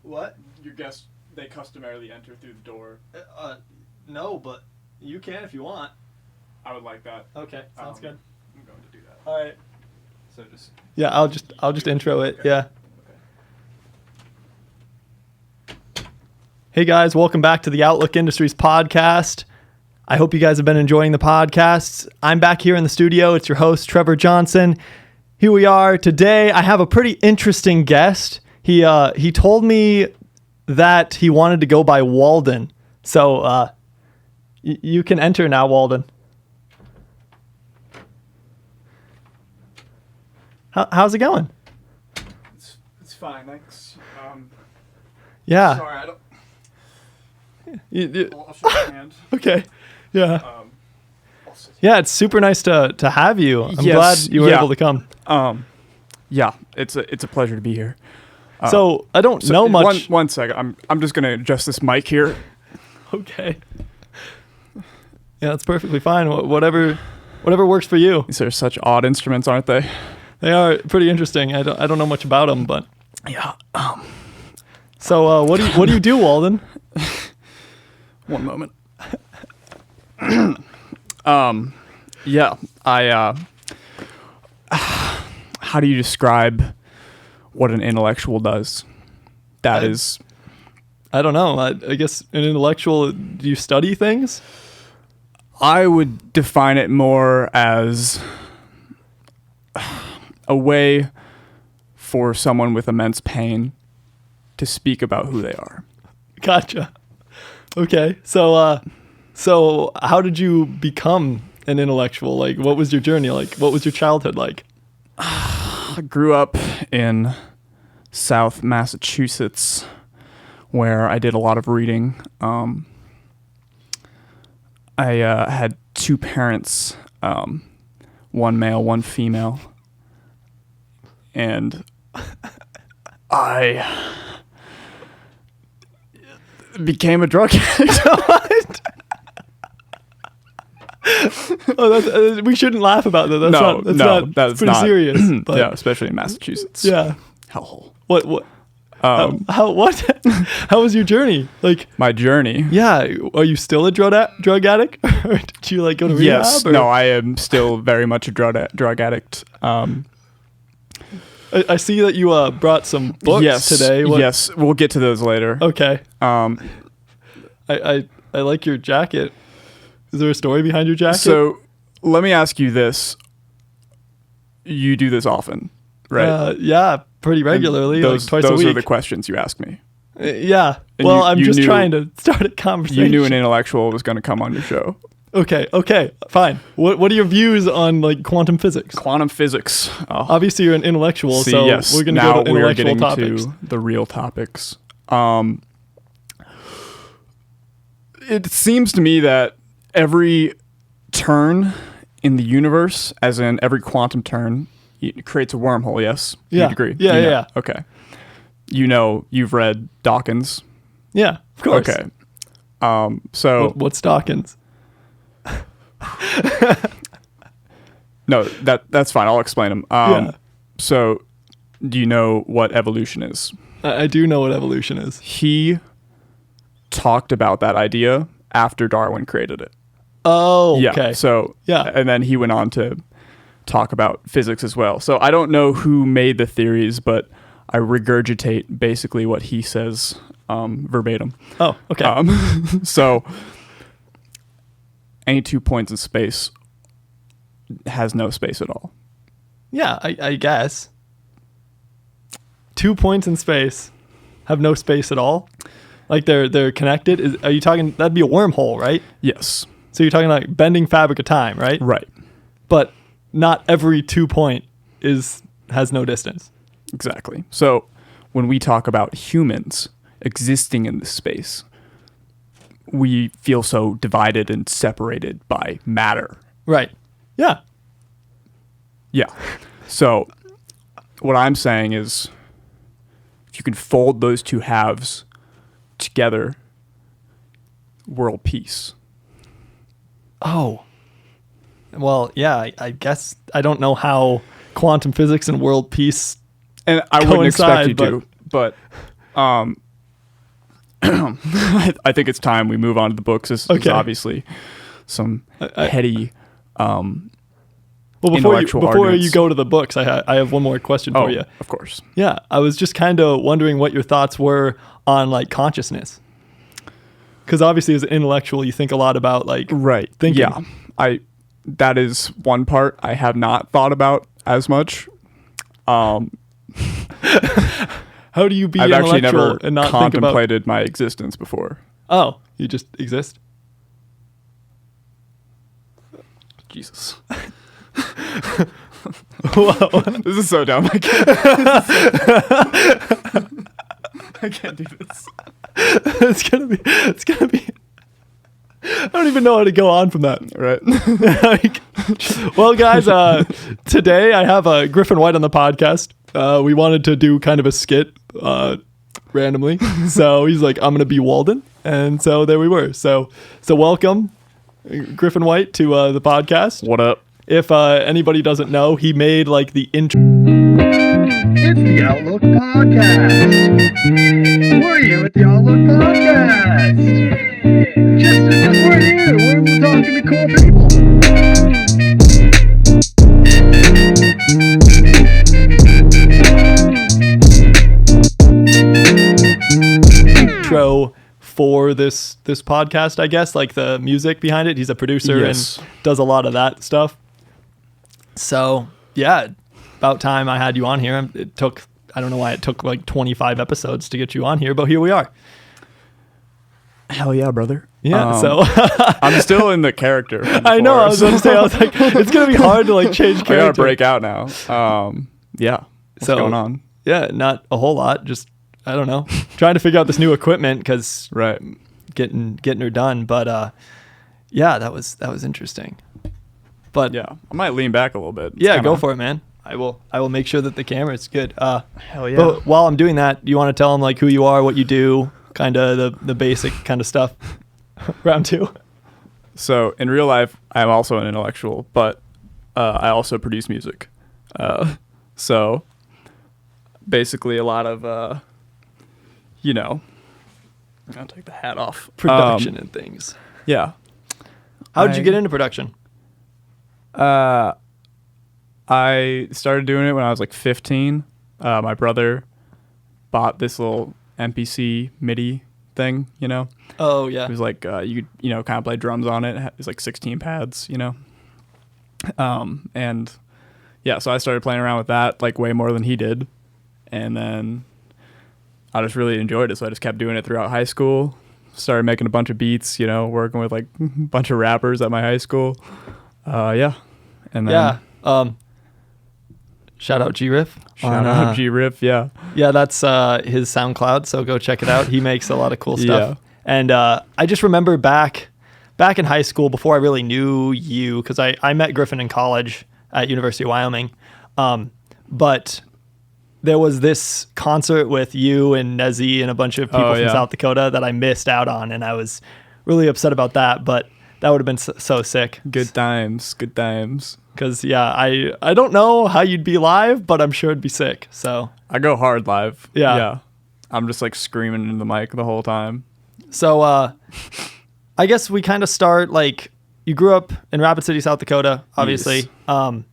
What? Your guests, they customarily enter through the door. No, but you can if you want. I would like that. Okay, sounds good. I'm going to do that. All right. So just... Yeah, I'll just intro it. Okay. Yeah. Hey guys, welcome back to the Outlook Industries podcast. I hope you guys have been enjoying the podcast. I'm back here in the studio. It's your host, Trevor Johnson. Here we are. Today, I have a pretty interesting guest. He told me that he wanted to go by Walden. So you can enter now, Walden. How's it going? It's fine, thanks. Yeah. Sorry, I don't... You- I'll shake your hand. Okay. Yeah. I'll sit Yeah, it's super nice to have you. I'm Yes, glad you were yeah. able to come. Yeah, it's a pleasure to be here. So I don't know much. One second. I'm just gonna adjust this mic here. Okay. Yeah, that's perfectly fine. Whatever works for you. These are such odd instruments, aren't they? They are pretty interesting. I don't know much about them, but Yeah. so what do you do, Walden? One moment. Yeah. How do you describe what an intellectual does? I don't know. I guess an intellectual. Do you study things? I would define it more as a way for someone with immense pain to speak about who they are. Gotcha. Okay. So how did you become an intellectual? Like, what was your journey like? What was your childhood like? I grew up in South Massachusetts, where I did a lot of reading. I had two parents, one male, one female, and I became a drug addict. What? Oh, we shouldn't laugh about that. That's pretty not serious. But yeah, especially in Massachusetts. Yeah. Hellhole. What? How was your journey? Like, My journey. yeah, are you still a drug addict, or did you like go to rehab? Yes. or- No, I am still very much a drug addict. I see that you brought some books yes, today. Yes, we'll get to those later. Okay. Um, I like your jacket. Is there a story behind your jacket? so let me ask you this: you do this often, right? Yeah, pretty regularly, Those, like twice a those week. are the questions you ask me. Yeah. And Well, you- I'm you just knew- trying to start a conversation. You knew an intellectual was going to come on your show. Okay, fine. What are your views on like quantum physics? Quantum physics. Oh, Obviously, you're an intellectual, see, so yes. we're going to now go to we are intellectual getting topics. to the real topics. It seems to me that every turn in the universe, as in every quantum turn, it creates a wormhole. Yes, Yeah. You'd agree. Yeah, You know. yeah. Okay. You know, you've read Dawkins. Yeah, of course. Okay. So What's Dawkins? no, that's fine. I'll explain them. Yeah. So, do you know what evolution is? I do know what evolution is. He talked about that idea after Darwin created it. Oh, Yeah. okay. So Yeah. and then he went on to talk about physics as well. So I don't know who made the theories, but I regurgitate basically what he says verbatim. Oh, okay. So any 2 points in space has no space at all. Yeah, I guess. 2 points in space have no space at all. Like they're connected. Are you talking? That'd be a wormhole, right? Yes. So you're talking like bending fabric of time, right? Right. But not every 2 point has no distance. Exactly. So when we talk about humans existing in this space, we feel so divided and separated by matter. Right. Yeah. Yeah. So what I'm saying is if you can fold those two halves together, world peace. Oh. Well, yeah, I guess I don't know how quantum physics and world peace And I wouldn't expect you coincide, to, but I think it's time we move on to the books. This is Okay. obviously some heady Well, before intellectual you arguments. go to the books, I have one more question for you. Of course. Yeah, I was just kind of wondering what your thoughts were on like consciousness. Because obviously, as an intellectual, you think a lot about like Right. thinking. Yeah. That is one part I have not thought about as much. How do you be I've actually intellectual never and not think about? contemplated my existence before. Oh, you just exist. Jesus. Whoa. This is so dumb. I can't do this. It's gonna be. I don't even know how to go on from that. Right. Well, guys, today I have Griffin White on the podcast. We wanted to do kind of a skit randomly. So he's like, I'm going to be Walden. And so there we were. So welcome, Griffin White, to the podcast. What up? If anybody doesn't know, he made like the intro. It's the Outlook Podcast. We're here at the Outlook Podcast. Just we're here. We're talking to cool people. Intro for this podcast, I guess, like the music behind it. He's a producer Yes. and does a lot of that stuff. So yeah, about time I had you on here. It took, I don't know why it took like 25 episodes to get you on here, but here we are. Hell yeah, brother. Yeah. So I'm still in the character. from I know. before, I was going to say, I was like, it's going to be hard to like change I character. gotta break out now. Yeah. What's So- going on? Yeah, not a whole lot. Just, I don't know, trying to figure out this new equipment because Right. getting her done. But yeah, that was interesting. But Yeah. I might lean back a little bit. It's yeah, kinda- go for it, man. I will make sure that the camera is good. Hell yeah. But while I'm doing that, do you want to tell them like who you are, what you do, kind of the basic kind of stuff? Round two. So in real life, I'm also an intellectual, but I also produce music. So basically a lot of, I'm going to take the hat off. Production and things. Yeah. How did you get into production? I started doing it when I was like 15. My brother bought this little MPC MIDI thing, Oh yeah. It was like you could, kind of play drums on it. It was like 16 pads, and yeah, so I started playing around with that like way more than he did, and then I just really enjoyed it, so I just kept doing it throughout high school. Started making a bunch of beats, working with like a bunch of rappers at my high school. Yeah, and then Shout out G-Riff. shout out G-Riff, yeah. Yeah, that's his SoundCloud, so go check it out. He makes a lot of cool stuff. Yeah. And I just remember back in high school, before I really knew you, because I met Griffin in college at University of Wyoming. But there was this concert with you and Nezzy and a bunch of people from yeah. South Dakota that I missed out on, and I was really upset about that, but that would have been so sick. Good times. Because, yeah, I don't know how you'd be live, but I'm sure it'd be sick. So, I go hard live. Yeah. I'm just like screaming into the mic the whole time. so I guess we kind of start, like, you grew up in Rapid City, South Dakota, obviously. Yes.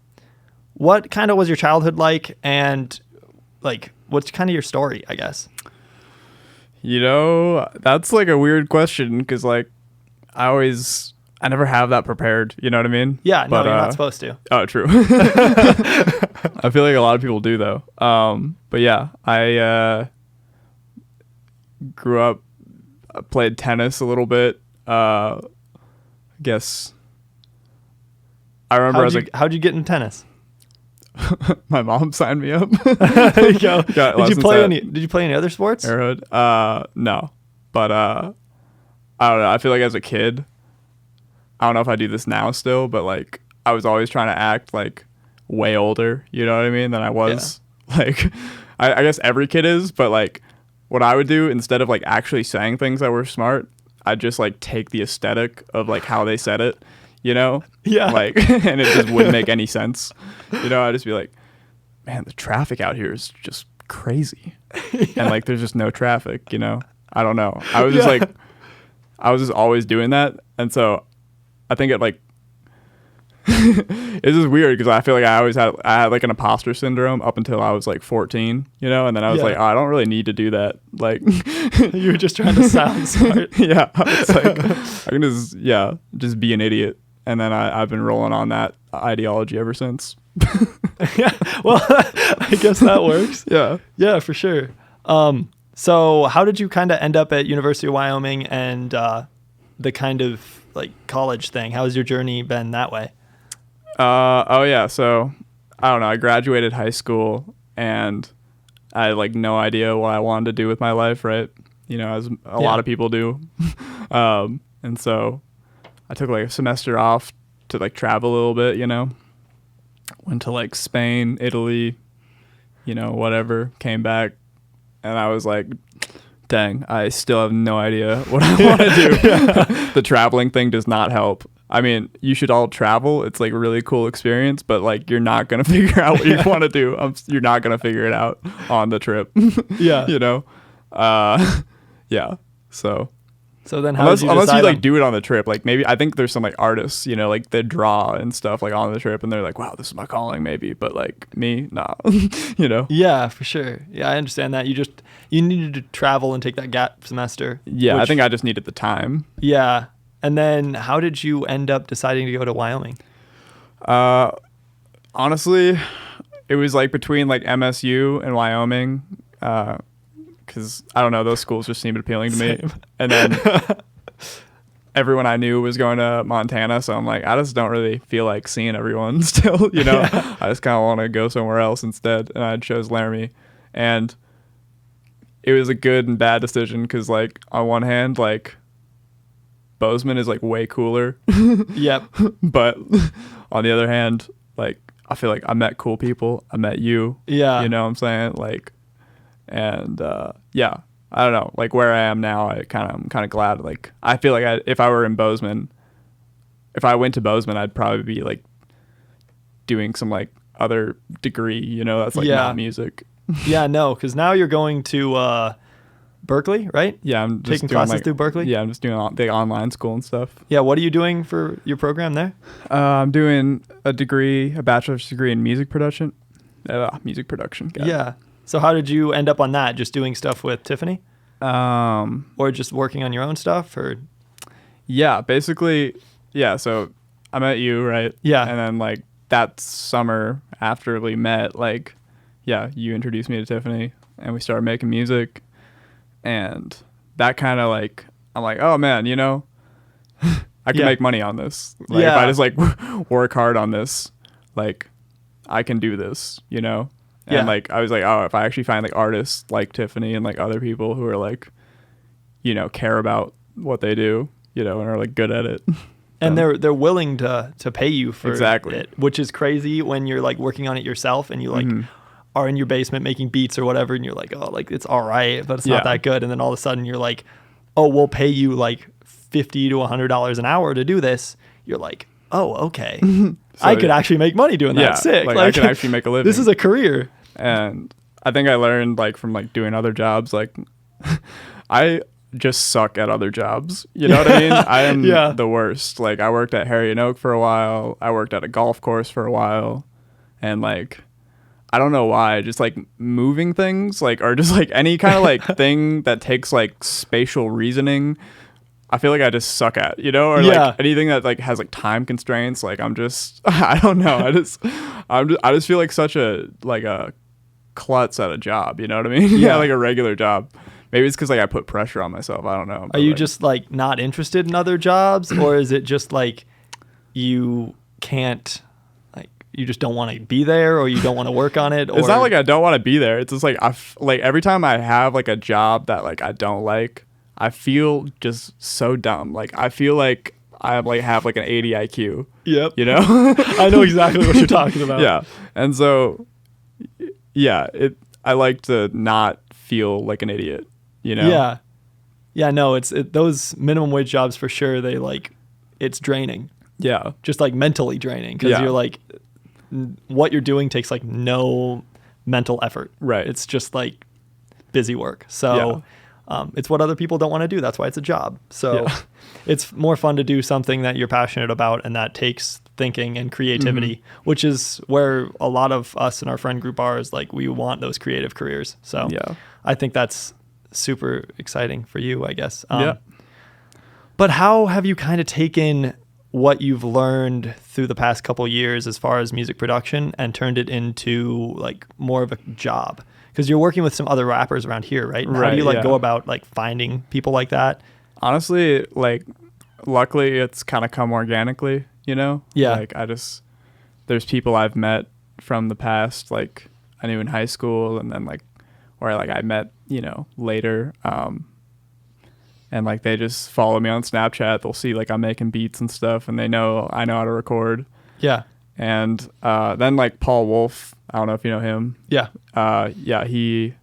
What kind of was your childhood like? And, like, what's kind of your story, I guess? That's like a weird question because like I never have that prepared. You know what I mean? Yeah, But, no, you're not supposed to. Oh, true. I feel like a lot of people do though. But yeah, I grew up, I played tennis a little bit. I guess I remember How'd you get in tennis? my mom signed me up. There you go. Got Did you lessons play at any other sports? Arrowhead? No, but I don't know. I feel like as a kid, I don't know if I do this now still, but like I was always trying to act like way older. You know what I mean? Than I was. Like, I guess every kid is, but like what I would do instead of like actually saying things that were smart, I'd just like take the aesthetic of like how they said it. Yeah. Like, and it just wouldn't make any sense. I'd just be like, man, the traffic out here is just crazy. And like, there's just no traffic, I I don't know. I was just like, I was just always doing that. And so I think it like, it's just weird because I feel like I had like an imposter syndrome up until I was like 14, you know, and then I was like, oh, I don't really need to do that. Like, you were just trying to sound smart. Yeah. It's like, I can just be an idiot. And then I've been rolling on that ideology ever since. Yeah. Well, I guess that works. Yeah. Yeah, for sure. So how did you kind of end up at University of Wyoming and the kind of like college thing? How has your journey been that way? Oh yeah. So I don't know. I graduated high school and I had like no idea what I wanted to do with my life, right? You know, as a lot of people do. And so I took like a semester off to like travel a little bit, you know, went to like Spain, Italy, you know, whatever, came back and I was like, dang, I still have no idea what I want to do. The traveling thing does not help. I mean, you should all travel. It's like a really cool experience, but like you're not going to figure out what you want to do. You're not going to figure it out on the trip. Yeah. You know? Yeah. So then how did you unless you decide like do it on the trip, like maybe I think there's some like artists, you know, like that draw and stuff like on the trip and they're like, wow, this is my calling maybe, but like me, nah. You know? Yeah, for sure. Yeah, I understand that. You needed to travel and take that gap semester. Yeah, I think I just needed the time. Yeah. And then how did you end up deciding to go to Wyoming? Honestly, it was like between like MSU and Wyoming, because I don't know, those schools just seemed appealing to me. And then everyone I knew was going to Montana, so I'm like, I just don't really feel like seeing everyone still, you know? Yeah. I just kind of want to go somewhere else instead, and I chose Laramie. And it was a good and bad decision because, like, on one hand, like, Bozeman is like way cooler. Yep. But on the other hand, like I feel like I met cool people. I met you. Yeah. You know what I'm saying? Like, and yeah, I don't know. Like where I am now, I'm kind of glad. Like I feel like if I were in Bozeman, if I went to Bozeman, I'd probably be like doing some like other degree. You know, that's like not music. Yeah, no, because now you're going to Berkeley, right? Yeah, I'm just taking doing classes like, through Berkeley. Yeah, I'm just doing the online school and stuff. Yeah, what are you doing for your program there? I'm doing a bachelor's degree in music production. Music production. Yeah. So how did you end up on that? Just doing stuff with Tiffany? Or just working on your own stuff? Or yeah, basically, yeah. So I met you, right? Yeah. And then like that summer after we met, like, yeah, you introduced me to Tiffany, and we started making music. And that kind of like, I'm like, oh man, you know, I can make money on this. Like if I just like work hard on this, like I can do this, you know? And like, I was like, oh, if I actually find like artists like Tiffany and like other people who are like, you know, care about what they do, you know, and are like good at it. And they're willing to pay you for exactly it, which is crazy when you're like working on it yourself and you like are in your basement making beats or whatever, and you're like, oh, like it's all right, but it's not that good. And then all of a sudden you're like, oh, we'll pay you like $50 to $100 an hour to do this. You're like, oh, okay. So I could actually make money doing that. Yeah, Sick. Like I can actually make a living. This is a career. And I think I learned like from like doing other jobs, like I just suck at other jobs. You know what I mean? I am the worst. Like I worked at Harry and Oak for a while. I worked at a golf course for a while. And like, I don't know why, just like moving things, like, or just like any kind of like thing that takes like spatial reasoning, I feel like I just suck at, you know, or like anything that like has like time constraints. Like I'm just, I don't know. I just feel like such a klutz at a job. You know what I mean? Yeah, like a regular job. Maybe it's because like I put pressure on myself. I don't know. Are you just like not interested in other jobs, or is it just like you can't? You just don't want to be there, or you don't want to work on it? Or it's not like I don't want to be there. It's just like like every time I have like a job that like I don't like, I feel just so dumb. Like I feel like I like have like an 80 IQ. Yep. You know? I know exactly what you're talking about. Yeah. And so yeah, I like to not feel like an idiot, you know? Yeah. Yeah, no, those minimum wage jobs for sure, they like it's draining. Yeah. Just like mentally draining, because you're like, what you're doing takes like no mental effort. Right. It's just like busy work. So It's what other people don't want to do. That's why it's a job. So Yeah. it's more fun to do something that you're passionate about and that takes thinking and creativity, which is where a lot of us in our friend group are, is like, we want those creative careers. So Yeah. I think that's super exciting for you, I guess. Yeah. But how have you kind of taken what you've learned through the past couple years as far as music production and turned it into like more of a job? Because you're working with some other rappers around here, right? And how do you like go about like finding people like that? Honestly, like, luckily it's kind of come organically, you know? Yeah. Like, there's people I've met from the past, like I knew in high school, and then like, or like I met, you know, later. And like they just follow me on Snapchat. They'll see like I'm making beats and stuff, and I know how to record. Yeah. And then like Paul Wolf, I don't know if you know him. Yeah. Yeah, he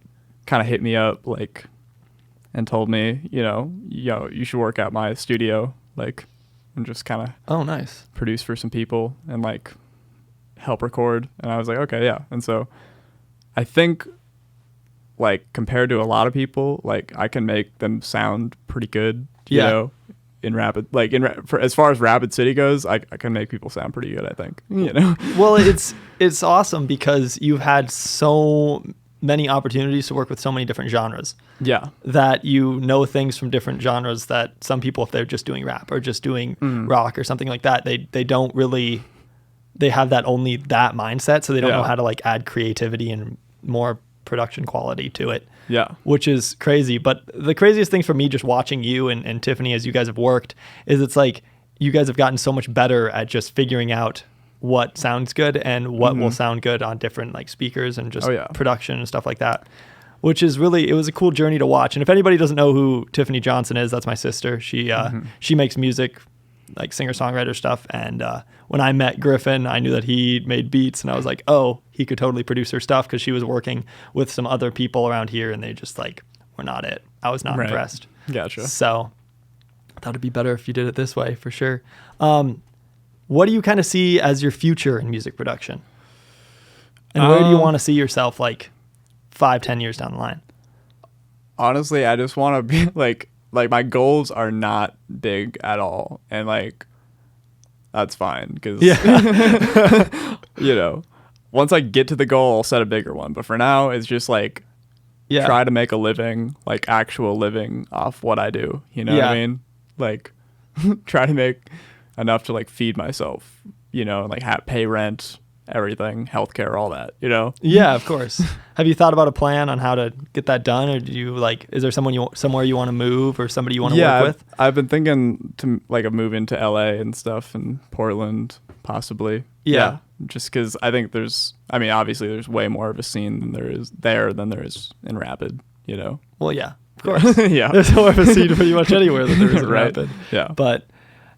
kind of hit me up like and told me, you should work at my studio, like, and just kind of Oh, nice. produce for some people and like help record. And I was like, okay, yeah. And so I think, like, compared to a lot of people, like I can make them sound pretty good, you know, in Rapid, like for as far as Rapid City goes, I can make people sound pretty good, I think, you know. Well, it's awesome because you've had so many opportunities to work with so many different genres. Yeah. That you know things from different genres that some people, if they're just doing rap or just doing rock or something like that, they don't really, they have that only that mindset, so they don't know how to like add creativity and more production quality to it. Yeah. Which is crazy. But the craziest thing for me just watching you and Tiffany as you guys have worked is it's like you guys have gotten so much better at just figuring out what sounds good and what will sound good on different like speakers and just production and stuff like that. Which is really, it was a cool journey to watch. And if anybody doesn't know who Tiffany Johnson is, that's my sister. She makes music, like singer-songwriter stuff. And when I met Griffin, I knew that he made beats, and I was like, oh, he could totally produce her stuff, because she was working with some other people around here, and they just like were not it. I was not impressed. Gotcha. So I thought it'd be better if you did it this way, for sure. What do you kind of see as your future in music production? And where do you want to see yourself like 5-10 years down the line? Honestly, I just want to be like my goals are not big at all, and like that's fine, because you know, once I get to the goal, I'll set a bigger one. But for now, it's just like try to make a living, like actual living off what I do. You know what I mean? Like try to make enough to like feed myself. You know, like pay rent, everything, healthcare, all that, you know? Yeah, of course. Have you thought about a plan on how to get that done? Or do you like, is there somewhere you want to move, or somebody you want to work with? I've been thinking to like move into LA and stuff, and Portland possibly. Yeah. Just because I think obviously there's way more of a scene than there is in Rapid, you know? Well, yeah, of course. Yeah. There's more of a scene pretty much anywhere than there is in Rapid. Yeah. But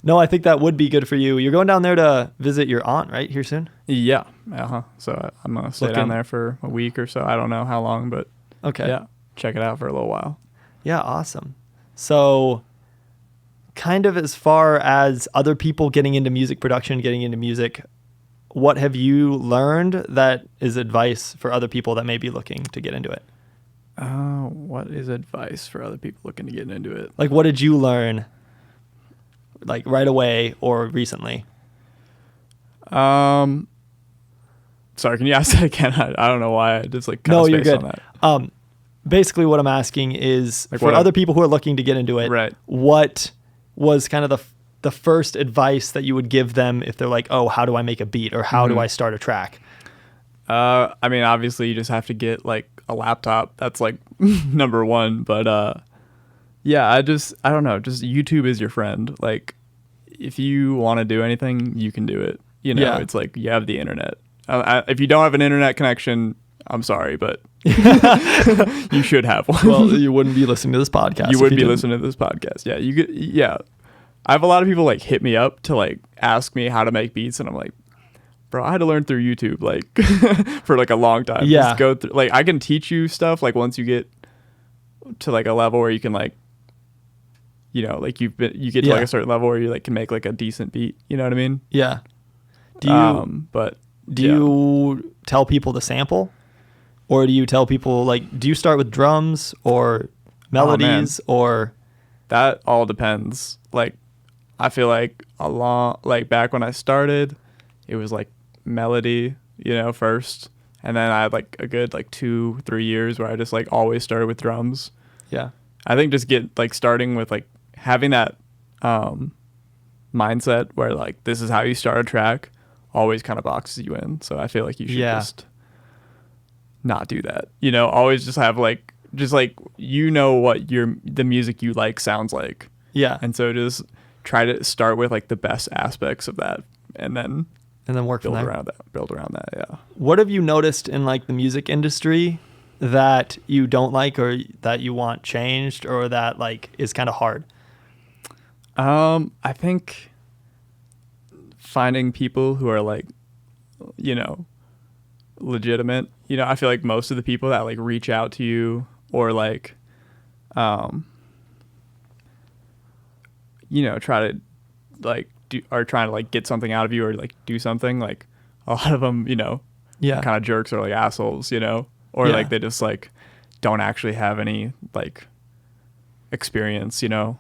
no, I think that would be good for you. You're going down there to visit your aunt, right, here soon? Yeah. So I'm going to stay down there for a week or so. I don't know how long, but yeah, check it out for a little while. Yeah, awesome. So kind of as far as other people getting into music production, getting into music, what have you learned that is advice for other people that may be looking to get into it? What is advice for other people looking to get into it? Like, what did you learn, like right away or recently? Sorry, can you ask that again? I don't know why I just like kind of you're good. On that. Basically what I'm asking is like for other people who are looking to get into it, right, what was kind of the first advice that you would give them if they're like, oh, how do I make a beat, or how do I start a track? I mean, obviously you just have to get like a laptop. That's like number one. But yeah, I don't know. Just YouTube is your friend. Like if you want to do anything, you can do it. You know, it's like you have the internet. If you don't have an internet connection, I'm sorry, but you should have one. Well, you wouldn't be listening to this podcast. You wouldn't be listening to this podcast. Yeah, you could. Yeah, I have a lot of people like hit me up to like ask me how to make beats, and I'm like, bro, I had to learn through YouTube like for like a long time. Yeah, just go through. Like I can teach you stuff. Like once you get to like a level where you can like, you know, like you get to like a certain level where you like can make like a decent beat. You know what I mean? Yeah. Do you? Do you tell people to sample, or do you tell people like, do you start with drums or melodies, or that all depends. Like, I feel like back when I started, it was like melody, first. And then I had like a good like 2-3 years where I just like always started with drums. yeah. I think just starting with like having that mindset where like this is how you start a track always kind of boxes you in. So I feel like you should just not do that. Always just have what the music you like sounds like. Yeah. And so just try to start with like the best aspects of that and then work build from there. around that. Yeah. What have you noticed in like the music industry that you don't like, or that you want changed, or that like is kind of hard? I think finding people who are like, legitimate. I feel like most of the people that like reach out to you or like, try to like are trying to like get something out of you or like do something, like a lot of them, kind of jerks or like assholes, or like they just like don't actually have any like experience, so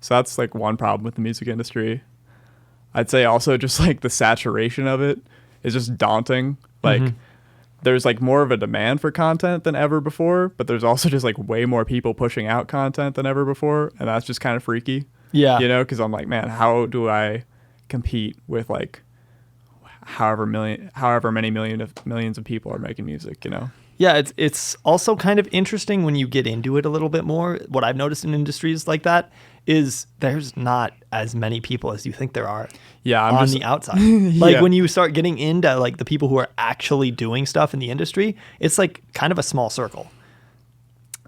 that's like one problem with the music industry. I'd say also just like the saturation of it is just daunting. Like there's like more of a demand for content than ever before, but there's also just like way more people pushing out content than ever before, and that's just kind of freaky. Yeah. Because I'm like, man, how do I compete with like however many millions of people are making music, Yeah, it's also kind of interesting when you get into it a little bit more. What I've noticed in industries like that is there's not as many people as you think there are. Yeah, on the outside. Like when you start getting into like the people who are actually doing stuff in the industry, it's like kind of a small circle.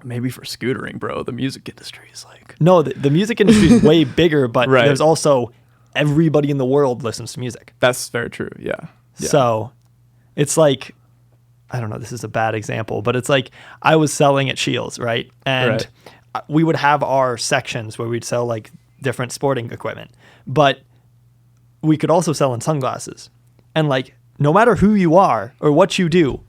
Maybe for scootering, bro. The music industry is like... No, the music industry is way bigger, but Right. there's also everybody in the world listens to music. That's very true, yeah. So it's like, I don't know, this is a bad example, but it's like I was selling at Shields, right? And we would have our sections where we'd sell like different sporting equipment, but we could also sell in sunglasses. And like, no matter who you are or what you do,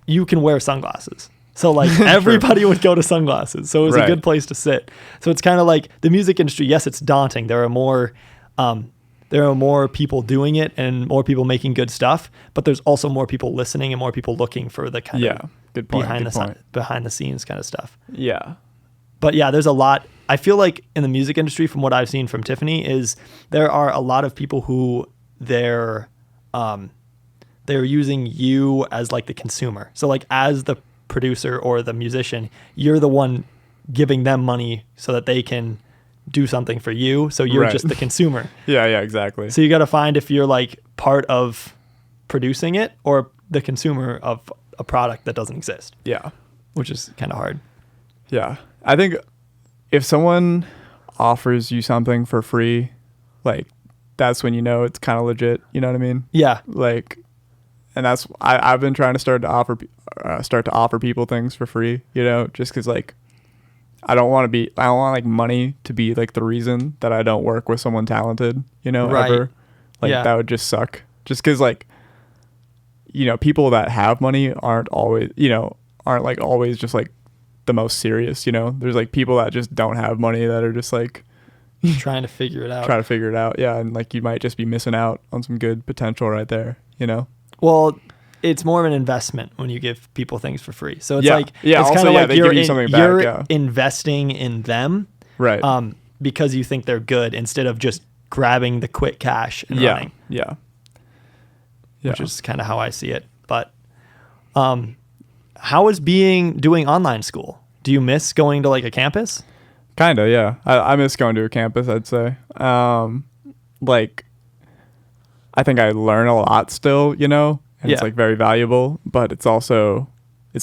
you can wear sunglasses. So like everybody would go to sunglasses. So it was a good place to sit. So it's kind of like the music industry. Yes, it's daunting. There are more people doing it and more people making good stuff, but there's also more people listening and more people looking for the kind of good point, behind the scenes kind of stuff. Yeah. But yeah, there's a lot. I feel like in the music industry, from what I've seen from Tiffany, is there are a lot of people who they're using you as like the consumer. So like as the producer or the musician, you're the one giving them money so that they can do something for you. So you're just the consumer. Yeah, exactly. So you got to find if you're like part of producing it or the consumer of a product that doesn't exist. Yeah. Which is kind of hard. Yeah. I think if someone offers you something for free, like that's when you know it's kind of legit. You know what I mean? Yeah. Like, and that's I've been trying to start to offer people things for free. Just because like I don't want like money to be like the reason that I don't work with someone talented. Ever. Like that would just suck. Just because like people that have money aren't like always just like the most serious. There's like people that just don't have money that are just like trying to figure it out. Yeah, and like you might just be missing out on some good potential right there. Well, it's more of an investment when you give people things for free. So it's it's kind of like they give you something back, you're investing in them, right? Because you think they're good instead of just grabbing the quick cash and running. Yeah. Which is kind of how I see it. But how is doing online school? Do you miss going to like a campus? Kind of, yeah. I miss going to a campus, I'd say. Like, I think I learn a lot still, and it's like very valuable, but it's a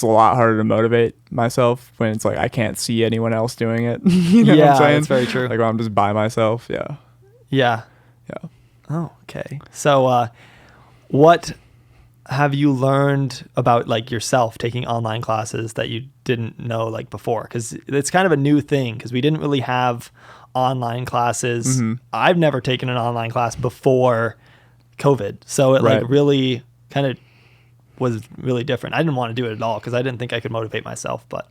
lot harder to motivate myself when it's like I can't see anyone else doing it. You know what I'm saying? That's very true. Like when I'm just by myself, Yeah. Oh, okay. So what have you learned about like yourself taking online classes that you didn't know like before? Because it's kind of a new thing because we didn't really have online classes. Mm-hmm. I've never taken an online class before COVID. So it like really kind of was really different. I didn't want to do it at all because I didn't think I could motivate myself. But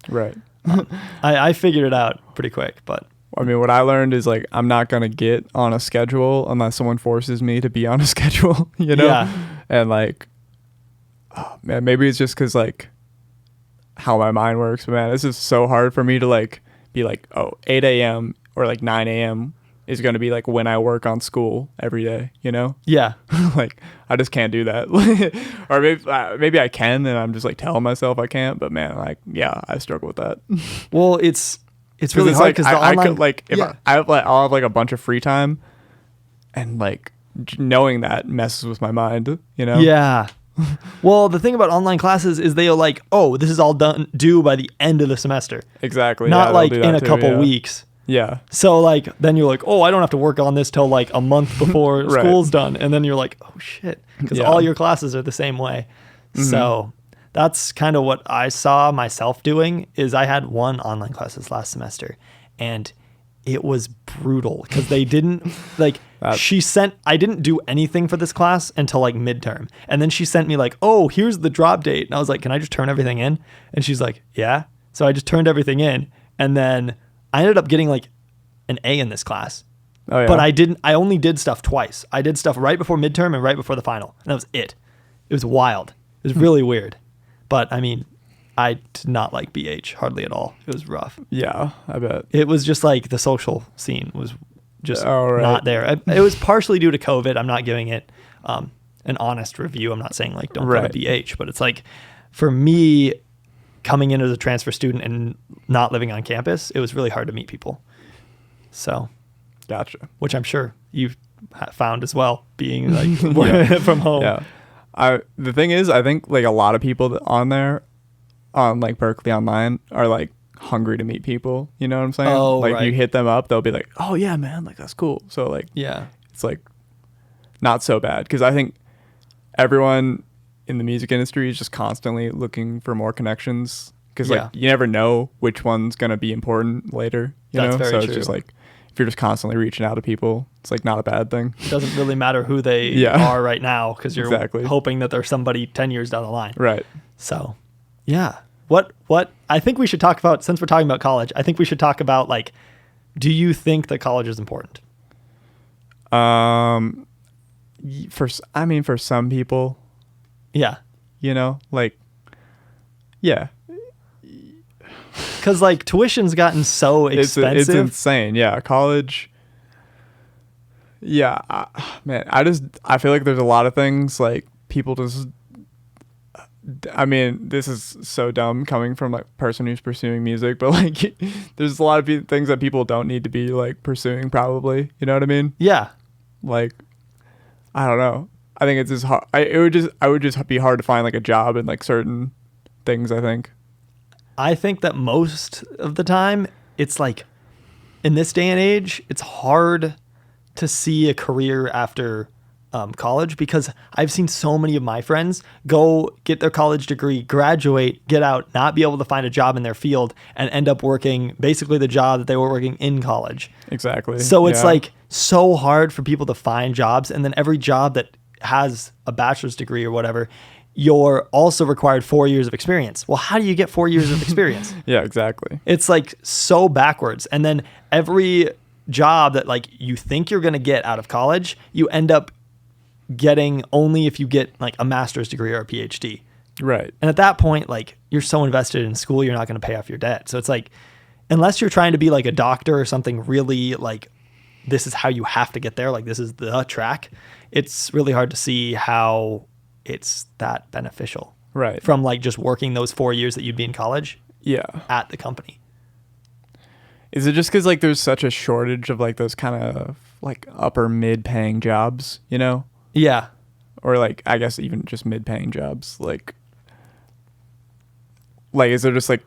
I figured it out pretty quick, but I mean, what I learned is like I'm not gonna get on a schedule unless someone forces me to be on a schedule, you know? Yeah. And like, oh, man, maybe it's just because like how my mind works. But man, this is so hard for me to like be like, oh, 8 a.m. or like 9 a.m. is gonna be like when I work on school every day, you know? yeah. Like I just can't do that. Or maybe I can, and I'm just like telling myself I can't. But man, like yeah, I struggle with that. Well, it's really hard because I online, could like if yeah. I'll have like a bunch of free time, and like knowing that messes with my mind, you know? Yeah. Well, the thing about online classes is they're like, oh, this is all due by the end of the semester, Exactly. not yeah, like they'll do in that a too, couple yeah. weeks. Yeah. So like then you're like, oh, I don't have to work on this till like a month before Right. school's done, and then you're like, oh shit, because Yeah. all your classes are the same way. So that's kind of what I saw myself doing. Is I had one online class this last semester, and it was brutal because they didn't like. I didn't do anything for this class until like midterm, and then she sent me like, oh, here's the drop date, and I was like, can I just turn everything in? And she's like, yeah. So I just turned everything in, and then I ended up getting like an A in this class. Oh yeah. But I only did stuff twice. I did stuff right before midterm and right before the final. And that was it. It was wild. It was really weird. But I mean, I did not like BH hardly at all. It was rough. Yeah, I bet. It was just like the social scene was just right. not there. It was partially due to COVID. I'm not giving it an honest review. I'm not saying like don't go to BH, but it's like for me coming in as a transfer student and not living on campus, it was really hard to meet people. So, Gotcha. which I'm sure you've found as well, being like from home. Yeah. The thing is, I think like a lot of people that on there, on like Berkeley Online, are like hungry to meet people. You know what I'm saying? Oh, like right. you hit them up, they'll be like, "Oh yeah, man, like that's cool." So like, Yeah. it's like not so bad because I think everyone in the music industry is just constantly looking for more connections because like you never know which one's gonna be important later. You That's know, very so true. it's just like if you're just constantly reaching out to people, it's like not a bad thing. It doesn't really matter who they Yeah. are right now because you're Exactly. hoping that there's somebody 10 years down the line. Right. So, yeah. What I think we should talk about, since we're talking about college, I think we should talk about like, do you think that college is important? For some people, Yeah. you know, like, yeah, Because like tuition's gotten so expensive. it's insane. Yeah, college. Yeah, man, I feel like there's a lot of things like people just. I mean, this is so dumb coming from like a person who's pursuing music, but like, there's a lot of things that people don't need to be like pursuing. Probably, you know what I mean? Yeah. Like, I don't know. I think it's just hard. I would just be hard to find like a job in like certain things. I think. I think that most of the time it's like in this day and age, it's hard to see a career after college because I've seen so many of my friends go get their college degree, graduate, get out, not be able to find a job in their field and end up working basically the job that they were working in college. Exactly. So it's like so hard for people to find jobs. And then every job that has a bachelor's degree or whatever, you're also required 4 years of experience. Well, how do you get 4 years of experience? Yeah, exactly. It's like so backwards. And then every job that like you think you're going to get out of college, you end up getting only if you get like a master's degree or a PhD. Right. And at that point, like you're so invested in school, you're not going to pay off your debt. So it's like, unless you're trying to be like a doctor or something really like, this is how you have to get there. Like this is the track. It's really hard to see how it's that beneficial. Right. From like just working those 4 years that you'd be in college. Yeah. At the company. Is it just because like there's such a shortage of like those kind of like upper mid paying jobs, you know? Yeah. Or like I guess even just mid paying jobs. Like is there just like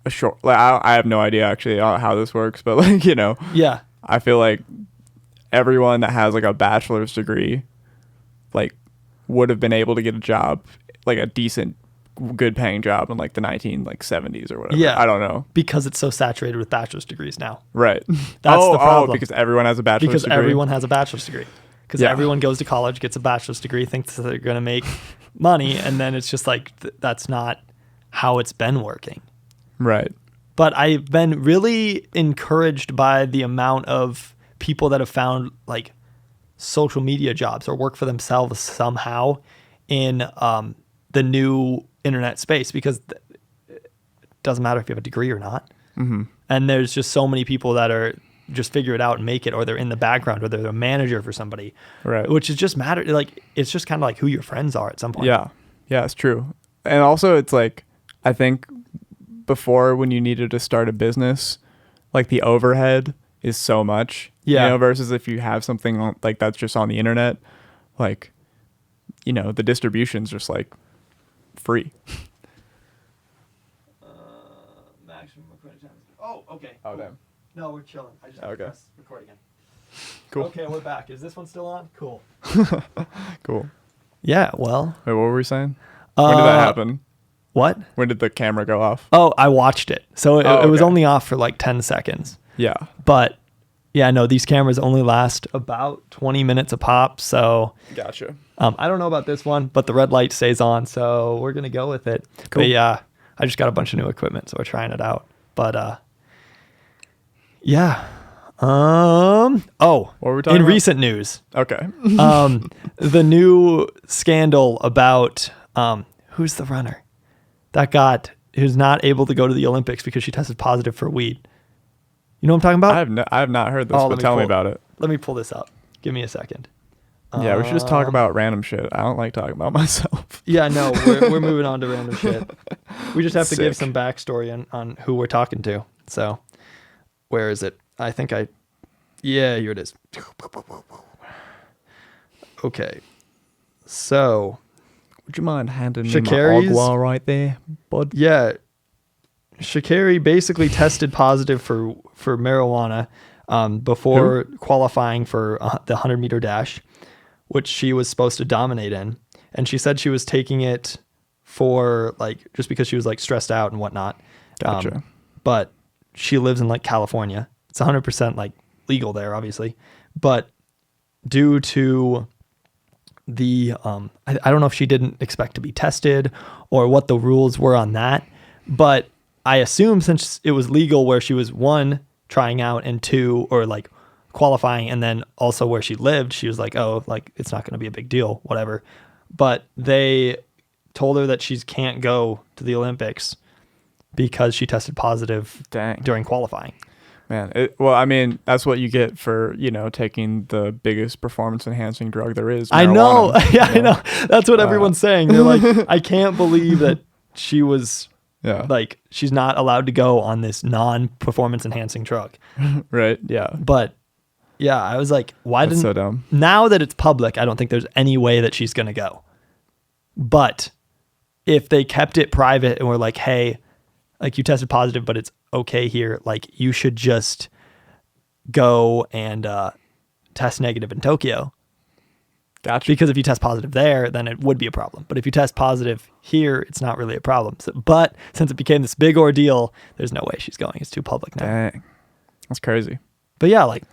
a short? Like I have no idea actually how this works, but like you know. Yeah. I feel like everyone that has like a bachelor's degree, like would have been able to get a job, like a decent, good paying job in like the 1970s or whatever. Yeah. I don't know. Because it's so saturated with bachelor's degrees now. Right. That's the problem. Because everyone has a bachelor's Because degree. everyone has a bachelor's degree. Because everyone goes to college, gets a bachelor's degree, thinks that they're going to make money, and then it's just like that's not how it's been working. Right. But I've been really encouraged by the amount of people that have found like social media jobs or work for themselves somehow in the new internet space, because it doesn't matter if you have a degree or not. Mm-hmm. And there's just so many people that are just figure it out and make it, or they're in the background, or they're a manager for somebody, Right. which is just matter. Like, it's just kind of like who your friends are at some point. Yeah. Yeah, it's true. And also it's like, I think before, when you needed to start a business, like the overhead is so much, Yeah. you know, versus if you have something like that's just on the internet, like, you know, the distribution's just like free. Maximum recording time. Oh, okay. Oh, damn. No, we're chilling. I just Okay. press record again. Cool. Okay, we're back. Is this one still on? Cool. Cool. Yeah, well. Wait, what were we saying? When did that happen? What? When did the camera go off? Oh, I watched it. So it was okay. only off for like 10 seconds. Yeah. But yeah, no, these cameras only last about 20 minutes a pop. So Gotcha. I don't know about this one, but the red light stays on. So we're going to go with it. Cool. But yeah, I just got a bunch of new equipment, so we're trying it out. But yeah. What were we talking in about? recent news, Okay. the new scandal about who's the runner who's not able to go to the Olympics because she tested positive for weed. You know what I'm talking about? I have not heard this, Oh, but tell me about it. Let me pull this up. Give me a second. Yeah, we should just talk about random shit. I don't like talking about myself. Yeah, no, we're moving on to random shit. We just have to give Sick. some backstory on who we're talking to. So, where is it? Yeah, here it is. Okay. So, Would you mind handing me Sha'Carri's- my agua right there, bud? yeah, Sha'Carri basically tested positive for marijuana before qualifying for the 100-meter dash, which she was supposed to dominate in. And she said she was taking it for like just because she was like stressed out and whatnot. Gotcha. But she lives in like California. It's 100% like legal there, obviously. But due to the I don't know if she didn't expect to be tested or what the rules were on that, but I assume since it was legal where she was, one, trying out, and two, or like qualifying, and then also where she lived, she was like, oh, like it's not going to be a big deal, whatever. But they told her that she can't go to the Olympics because she tested positive Dang. during qualifying. Man, well, I mean, that's what you get for, you know, taking the biggest performance-enhancing drug there is. I know. marijuana, Yeah, you I know. That's what everyone's saying. They're like, I can't believe that she was Yeah. like, she's not allowed to go on this non-performance enhancing drug. Right? Yeah. But yeah, I was like, why That's didn't, so dumb. now that it's public, I don't think there's any way that she's going to go. But if they kept it private and were like, hey, like you tested positive, but it's okay here, like you should just go and test negative in Tokyo. Gotcha. Because if you test positive there, then it would be a problem. But if you test positive here, it's not really a problem. So, but since it became this big ordeal, there's no way she's going. It's too public now. Dang. That's crazy. But yeah, like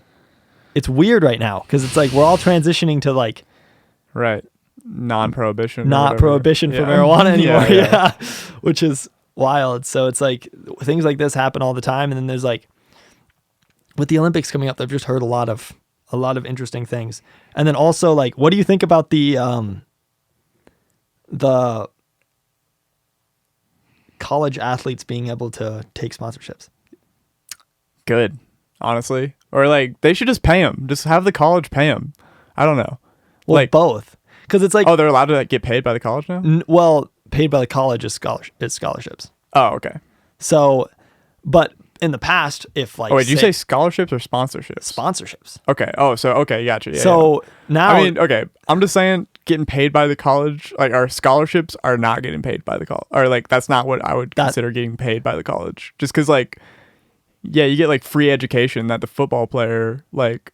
it's weird right now because it's like we're all transitioning to like Right. Non-prohibition. or not whatever. prohibition for Yeah. marijuana anymore. Yeah, yeah. Yeah. Which is wild. So it's like things like this happen all the time. And then there's like with the Olympics coming up, I've just heard a lot of interesting things. And then also like, what do you think about the college athletes being able to take sponsorships? Good, honestly. Or like they should just pay them. Just have the college pay them. I don't know. Well, like both. Because it's like, oh, they're allowed to like, get paid by the college now? well, paid by the college is scholarships. Oh, okay. So, but in the past, if like, Oh, wait, did you say scholarships or sponsorships? sponsorships? Okay. Oh, so okay, gotcha. Yeah, So now, I mean, okay. I'm just saying, getting paid by the college, like our scholarships are not getting paid by the college, or like that's not what I would consider getting paid by the college. Just because, like, yeah, you get like free education that the football player, like,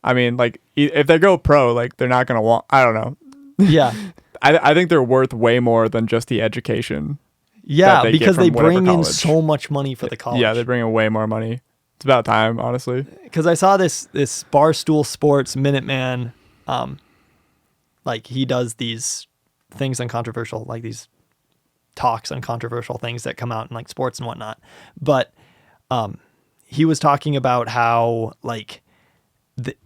I mean, like if they go pro, like they're not gonna want. I don't know. yeah, I think they're worth way more than just the education. yeah, they get because from they whatever bring in college. so much money for the college. Yeah, they bring in way more money. It's about time, honestly. Because I saw this Barstool Sports Minuteman, like he does these things on controversial, like these talks on controversial things that come out in like sports and whatnot. But he was talking about how like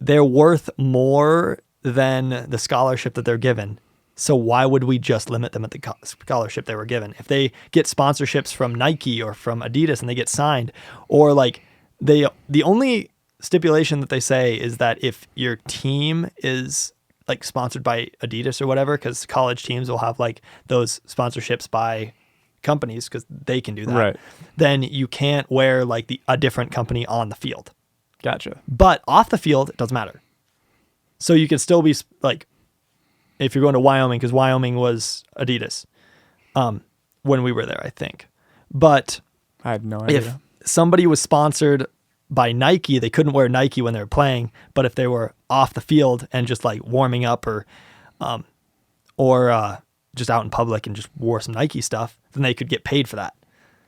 they're worth more than the scholarship that they're given. So why would we just limit them at the scholarship they were given? If they get sponsorships from Nike or from Adidas and they get signed, or like the only stipulation that they say is that if your team is like sponsored by Adidas or whatever, because college teams will have like those sponsorships by companies because they can do that. Right. Then you can't wear like a different company on the field. Gotcha. But off the field, it doesn't matter. So you can still be like, if you're going to Wyoming, because Wyoming was Adidas when we were there, I think. But I had no idea. if somebody was sponsored by Nike, they couldn't wear Nike when they were playing. But if they were off the field and just like warming up or just out in public and just wore some Nike stuff, then they could get paid for that.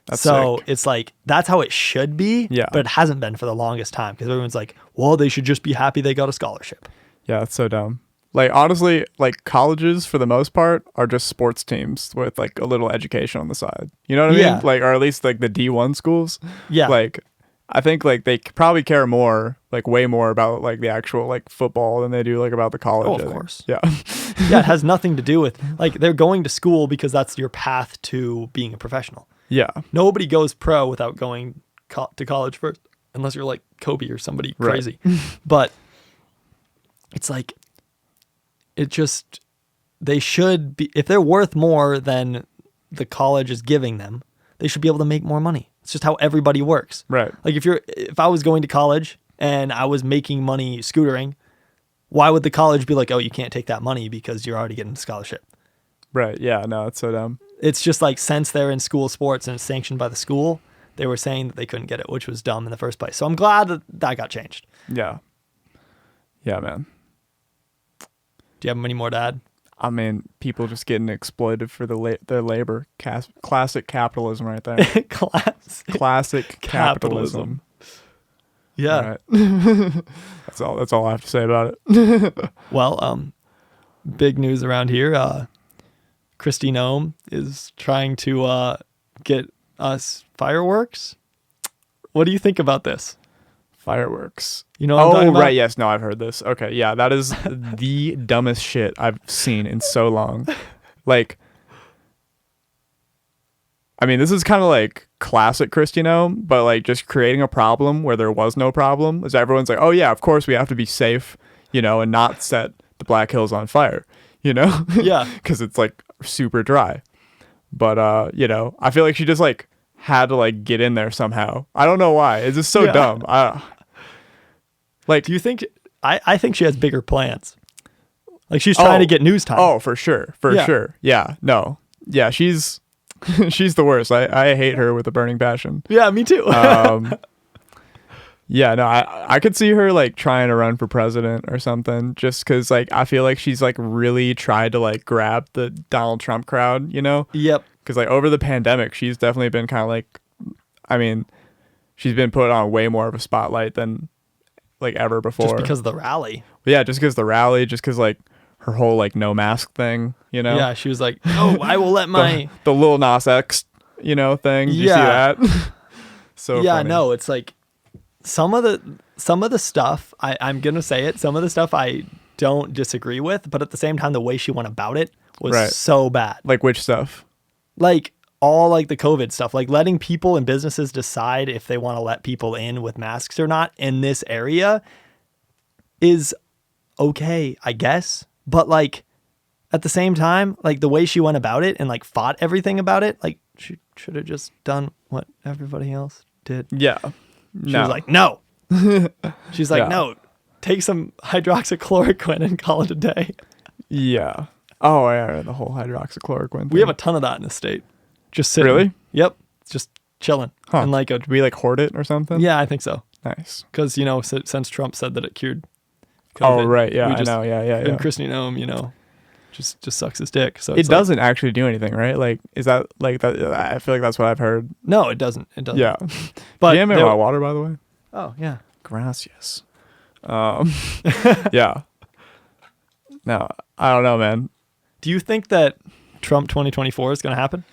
That's so sick. it's like, that's how it should be. Yeah. But it hasn't been for the longest time because everyone's like, well, they should just be happy they got a scholarship. Yeah, it's so dumb. Like, honestly, like, colleges, for the most part, are just sports teams with, like, a little education on the side. You know what I mean? Yeah. Like, or at least, like, the D1 schools. Yeah. Like, I think, like, they probably care more, like, way more about, like, the actual, like, football than they do, like, about the college. Oh, I of think. course. Yeah. Yeah, it has nothing to do with, like, they're going to school because that's your path to being a professional. Yeah. Nobody goes pro without going to college first, unless you're like Kobe or somebody Right. crazy. But it's like, they should be, if they're worth more than the college is giving them, they should be able to make more money. It's just how everybody works. Right. Like if I was going to college and I was making money scootering, why would the college be like, oh, you can't take that money because you're already getting a scholarship? Right. Yeah. No, it's so dumb. It's just like, since they're in school sports and it's sanctioned by the school, they were saying that they couldn't get it, which was dumb in the first place. So I'm glad that got changed. Yeah. Yeah, man. Do you have any more to add? I mean, people just getting exploited for their labor. Classic capitalism right there. Classic capitalism. Yeah. Right. That's all I have to say about it. Well, big news around here. Kristi Noem is trying to get us fireworks. What do you think about this? Fireworks. You know what I'm talking about? Right. Yes. No, I've heard this. Okay. Yeah. That is the dumbest shit I've seen in so long. Like, I mean, this is kind of like classic Kristi Noem, but like just creating a problem where there was no problem. Is everyone's like, oh yeah, of course we have to be safe, you know, and not set the Black Hills on fire, you know? Yeah. Because it's like super dry. But, you know, I feel like she just like had to like get in there somehow. I don't know why. It's just so dumb. Like, do you think? I think she has bigger plans. Like she's trying to get news time. Oh, for sure. For sure. Yeah. No. Yeah. She's the worst. I hate her with a burning passion. Yeah, me too. Yeah, no, I could see her like trying to run for president or something, just because like I feel like she's like really tried to like grab the Donald Trump crowd, you know? Yep. Because like over the pandemic, she's definitely been kind of like, I mean, she's been put on way more of a spotlight than like ever before. Just because of the rally. Yeah, just because the rally, just because like her whole like no mask thing, you know? Yeah, she was like, oh, I will let my the Lil Nas X, you know, thing. Did you see that? So yeah, funny. no, it's like some of the stuff I'm gonna say it. Some of the stuff I don't disagree with, but at the same time, the way she went about it was so bad. Like which stuff? Like all like the COVID stuff, like letting people and businesses decide if they want to let people in with masks or not in this area is okay, I guess. But like at the same time, like the way she went about it and like fought everything about it, like she should have just done what everybody else did. Yeah. She was like, no. She's like, no, take some hydroxychloroquine and call it a day. Yeah. Oh, yeah, the whole hydroxychloroquine thing. We have a ton of that in the state. Just sitting. Really? Yep. It's just chilling. Huh. And like Do we like hoard it or something? yeah, I think so. Nice. Because, you know, since Trump said that it cured COVID, Oh, right. Yeah, we I know. Yeah. And Kristi Noem, you know, just sucks his dick. So It it's like, doesn't actually do anything, right? Like, is that like that? I feel like that's what I've heard. no, it doesn't. It doesn't. Yeah. But Do you have my water, by the way? oh, yeah. Gracias. Yeah. No, I don't know, man. Do you think that Trump 2024 is going to happen?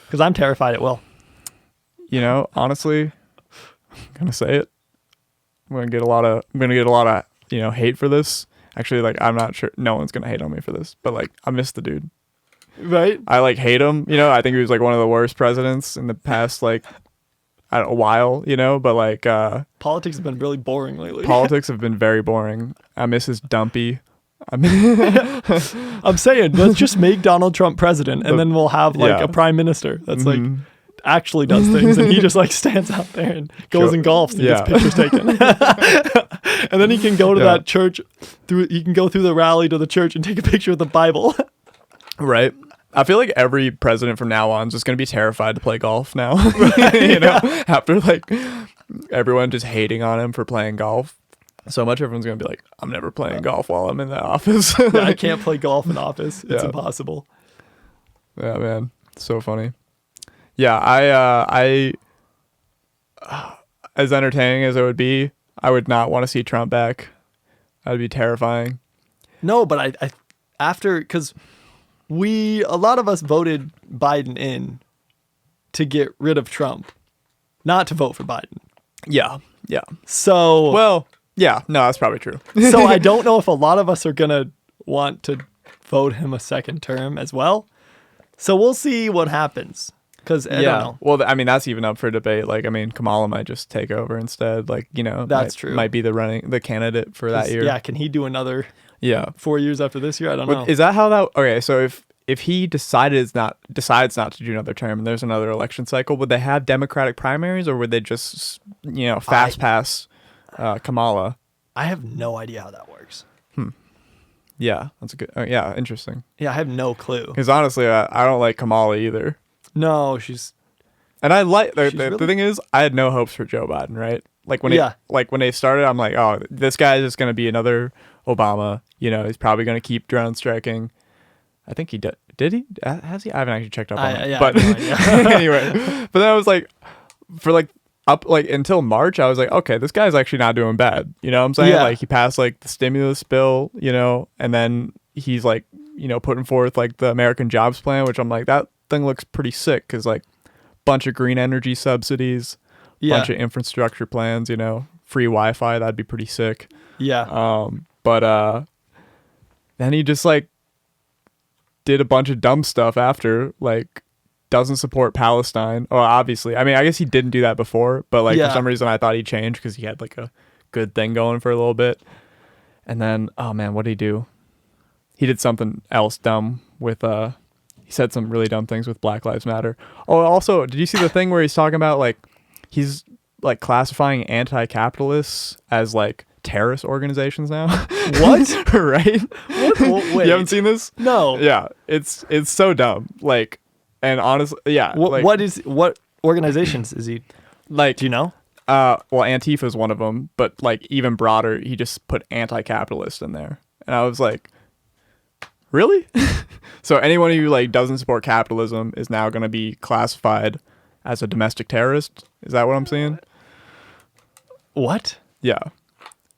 Because I'm terrified it will. You know, honestly, I'm gonna say it. I'm gonna get a lot of hate for this. Actually, like, I'm not sure. No one's gonna hate on me for this, but like, I miss the dude. Right? I like hate him. You know, I think he was like one of the worst presidents in the past, like, I don't know, a while. You know, but like, Politics has been really boring lately. politics have been very boring. I miss his dumpy. I mean, I'm saying, let's just make Donald Trump president, and then we'll have like Yeah. a prime minister that's like Mhm. actually does things, and he just like stands out there and goes and golfs and Yeah. gets pictures taken. And then he can go to that church he can go through the rally to the church and take a picture with the Bible. Right. I feel like every president from now on is just going to be terrified to play golf now. You know, after like everyone just hating on him for playing golf so much, everyone's going to be like, I'm never playing golf while I'm in the office. Yeah, I can't play golf in office. It's Yeah. impossible. Yeah, man. So funny. Yeah, I as entertaining as it would be, I would not want to see Trump back. That'd be terrifying. No, but I after, because a lot of us voted Biden in to get rid of Trump, not to vote for Biden. Yeah. Yeah. So Well, yeah, no, that's probably true. so I don't know if a lot of us are gonna want to vote him a second term as well. So we'll see what happens. Because I don't know. Well, I mean, that's even up for debate. Like, I mean, Kamala might just take over instead. Like, you know, That's true. Might be the candidate for that year. Yeah, can he do another Yeah. 4 years after this year? I don't know. Is that how that? Okay, so if he decides not to do another term and there's another election cycle, would they have Democratic primaries or would they just fast pass Kamala? I have no idea how that works. Yeah, that's a good. Yeah, interesting. Yeah, I have no clue. Because honestly, I don't like Kamala either. No, she's And I like the really- thing is, I had no hopes for Joe Biden, right? Like when Yeah. when they started, I'm like, oh, this guy is just gonna be another Obama. You know, he's probably gonna keep drone striking. I think he did. Did he? Has he? I haven't actually checked up on it. yeah, But I have no idea. anyway, but then I was like, for like up like until March, I was like, okay, this guy's actually not doing bad. You know what I'm saying? Yeah. Like he passed like the stimulus bill, and then he's like, putting forth like the American Jobs Plan, which I'm like, that thing looks pretty sick because like bunch of green energy subsidies, Yeah. bunch of infrastructure plans, free Wi-Fi, that'd be pretty sick. Yeah. But then he just like did a bunch of dumb stuff after, like doesn't support Palestine. Oh, obviously. I mean, I guess he didn't do that before, but like Yeah. for some reason I thought he changed because he had like a good thing going for a little bit. And then, oh man, what did he do? He did something else dumb with he said some really dumb things with Black Lives Matter. Oh, also, did you see the thing where he's talking about like he's like classifying anti-capitalists as like terrorist organizations now? What? Right? What? Well, wait. You haven't seen this? No. Yeah, it's so dumb. Like, and honestly, yeah. like, What organizations is he? like? Do you know? Well, Antifa is one of them, but like even broader, he just put anti-capitalist in there, and I was like, really? So anyone who like doesn't support capitalism is now going to be classified as a domestic terrorist? Is that what I'm saying? What? Yeah.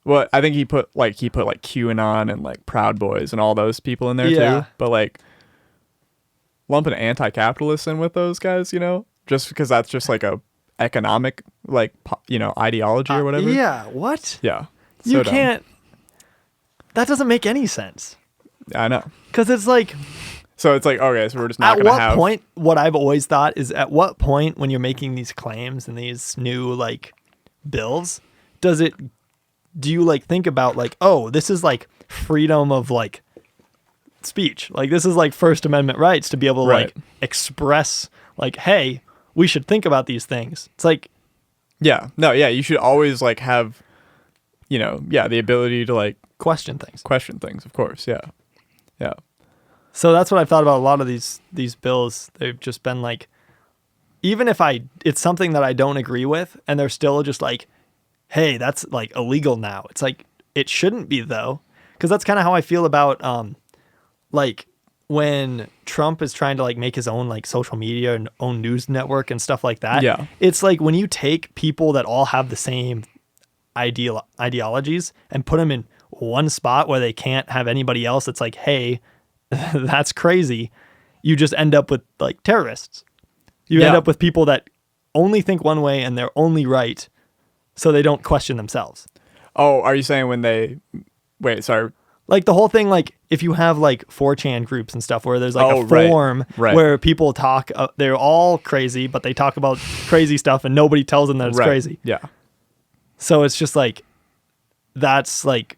Well, I think he put like QAnon and like Proud Boys and all those people in there Yeah. too. But like lumping anti-capitalists in with those guys, just because that's just like a economic like ideology or whatever. Yeah. What? Yeah. You So dumb. can't. That doesn't make any sense. I know. Because it's like, So it's like, okay, so we're just not at going to what have. point, what I've always thought is at what point when you're making these claims and these new like bills, do you like think about like, oh, this is like freedom of like speech. Like this is like First Amendment rights to be able to Right. like express like, hey, we should think about these things. It's like, Yeah. No, yeah. You should always like have, the ability to like question things. question things, of course. Yeah. Yeah. So that's what I've thought about a lot of these bills. They've just been like, even if it's something that I don't agree with, and they're still just like, hey, that's like illegal now. It's like, it shouldn't be though. Because that's kind of how I feel about like when Trump is trying to like make his own like social media and own news network and stuff like that. Yeah. It's like when you take people that all have the same ideologies and put them in one spot where they can't have anybody else, it's like, hey, that's crazy. You just end up with like terrorists. You end Yeah. up with people that only think one way and they're only right. so they don't question themselves. Oh, are you saying when they wait? Sorry. Like the whole thing, like if you have like 4chan groups and stuff where there's like a right, forum right. where people talk, they're all crazy, but they talk about crazy stuff and nobody tells them that it's Right. crazy. Yeah. So it's just like, that's like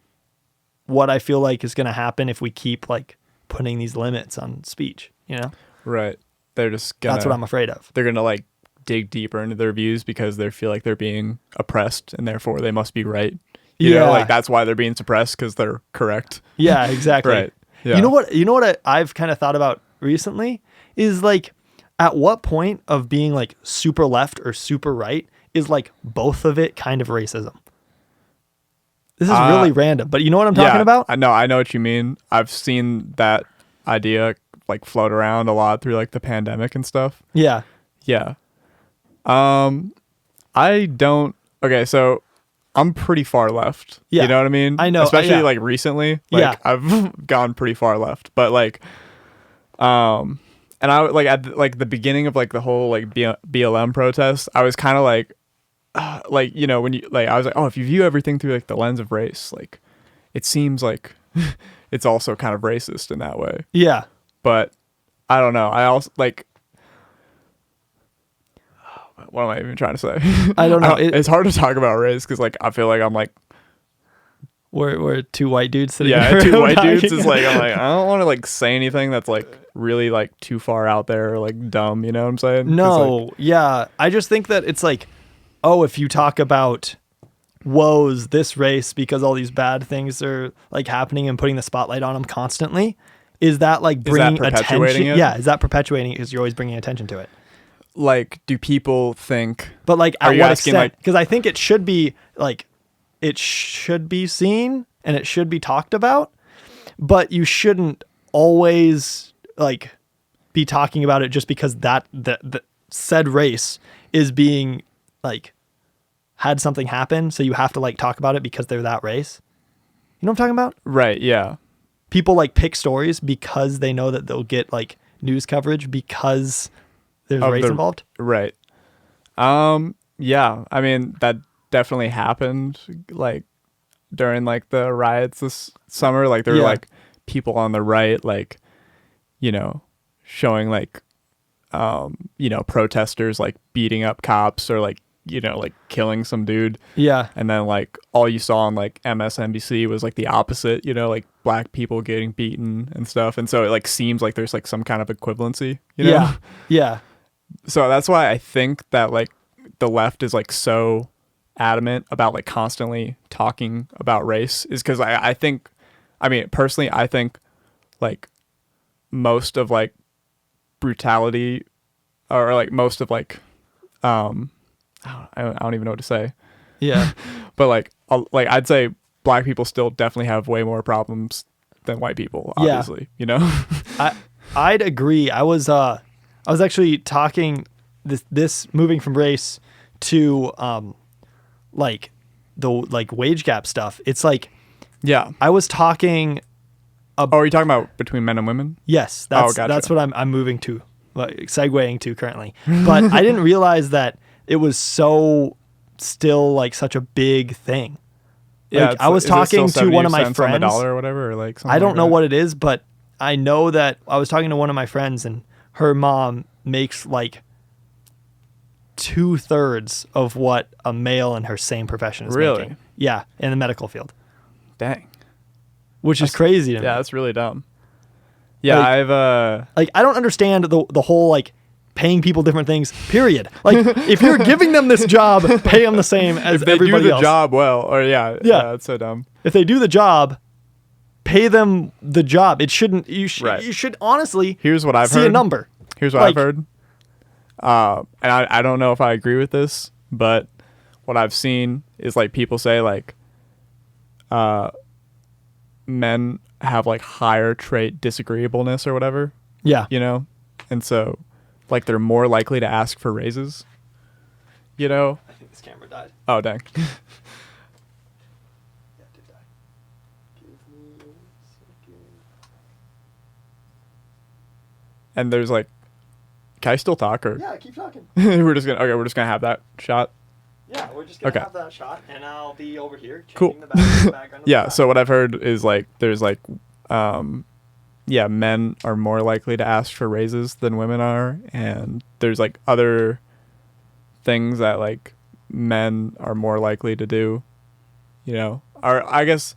what I feel like is going to happen if we keep like putting these limits on speech, you know? Right. They're just gonna. That's what I'm afraid of. They're gonna like dig deeper into their views because they feel like they're being oppressed and therefore they must be right. You know, like that's why they're being suppressed because they're correct. Yeah, exactly. Right. Yeah. You know what I've kind of thought about recently is like, at what point of being like super left or super right is like both of it kind of racism? This is really random, but you know what I'm talking about? I know what you mean. I've seen that idea like float around a lot through like the pandemic and stuff. Yeah. Yeah. I don't. Okay, so I'm pretty far left. Yeah. You know what I mean? I know. Especially Yeah. like recently. Like Yeah. I've gone pretty far left. But like and I like at like the beginning of like the whole like BLM protest, I was kind of like you know, when you like I was like, oh, if you view everything through like the lens of race, like it seems like it's also kind of racist in that way. Yeah. But I don't know. I also like what am I even trying to say? I don't know. It's hard to talk about race because like I feel like I'm like We're two white dudes sitting yeah, in a two room white talking. dudes is like I'm like I don't want to like say anything that's like really like too far out there or like dumb, you know what I'm saying? 'Cause, No, like, yeah. I just think that it's like, oh, if you talk about woes this race because all these bad things are like happening and putting the spotlight on them constantly, is that like bringing perpetuating attention? it? Yeah, is that perpetuating it because you're always bringing attention to it? like do people think But like Are at you what asking, extent? like- Because I think it should be like, it should be seen and it should be talked about, but you shouldn't always like be talking about it just because that the said race is being like had something happen, so you have to like talk about it because they're that race. You know what I'm talking about? right, yeah. People like pick stories because they know that they'll get like news coverage because there's Of race the- involved. Right. Yeah, I mean that definitely happened like during like the riots this summer. Like there were Yeah. like people on the right like, you know, showing like you know, protesters like beating up cops or like, you know, like killing some dude. Yeah. And then like all you saw on like MSNBC was like the opposite, you know, like black people getting beaten and stuff. And so it like seems like there's like some kind of equivalency, you know? Yeah. Yeah. So that's why I think that like the left is like so adamant about like constantly talking about race is because I think, I mean, personally, I think like most of like brutality or like most of like, I don't even know what to say, Yeah. but like I'd say black people still definitely have way more problems than white people, Yeah. obviously, you know? I'd agree. I was actually talking this moving from race to like the like wage gap stuff. It's like Yeah. I was talking. Oh, are you talking about between men and women? Yes, that's gotcha. that's what I'm moving to, like segueing to currently. But I didn't realize that it was so still like such a big thing. Like, I was is it still talking to one of my 70 cents on the friends. dollar or whatever, or like something I don't like know that? what it is, but I know that I was talking to one of my friends and her mom makes like 2/3 of what a male in her same profession is Really? making. Yeah, in the medical field, Dang. which is crazy to me. Yeah, that's really dumb. Yeah, Like- I've Like, I don't understand the whole like paying people different things, period. Like, if you're giving them this job, pay them the same as if they do everybody the else. job well, or yeah, that's so dumb. If they do the job, pay them the job. It shouldn't, you Right. should honestly Here's what I've see heard. a number. Here's what Like- I've heard. And I don't know if I agree with this, but what I've seen is like people say like men have like higher trait disagreeableness or whatever, Yeah. you know? And so like they're more likely to ask for raises, you know? I think this camera died. Oh, dang. And there's like, can I still talk or Yeah, keep talking. we're just gonna have that shot? Yeah, we're just gonna Okay. have that shot, and I'll be over here Cool. changing the background. of the Yeah. shot. So what I've heard is like there's like, yeah, men are more likely to ask for raises than women are, and there's like other things that like men are more likely to do, or I guess,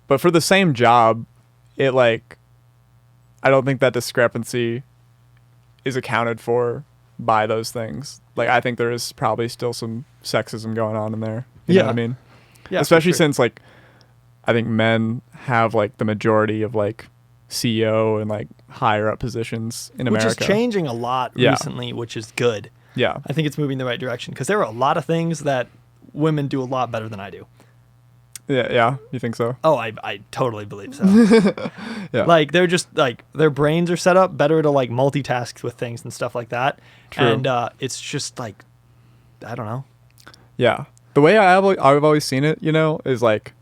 but for the same job, it like, I don't think that discrepancy is accounted for by those things. Like, I think there is probably still some sexism going on in there. You know what I mean? Yeah, for Especially sure. since like, I think men have like the majority of like CEO and like higher up positions in which America. is changing a lot Yeah. recently, which is good. Yeah. I think it's moving in the right direction because there are a lot of things that women do a lot better than I do. Yeah. Yeah. You think so? Oh, I totally believe so. Yeah. Like they're just like their brains are set up better to like multitask with things and stuff like that. True. And it's just like, I don't know. Yeah. The way I've always seen it, is like,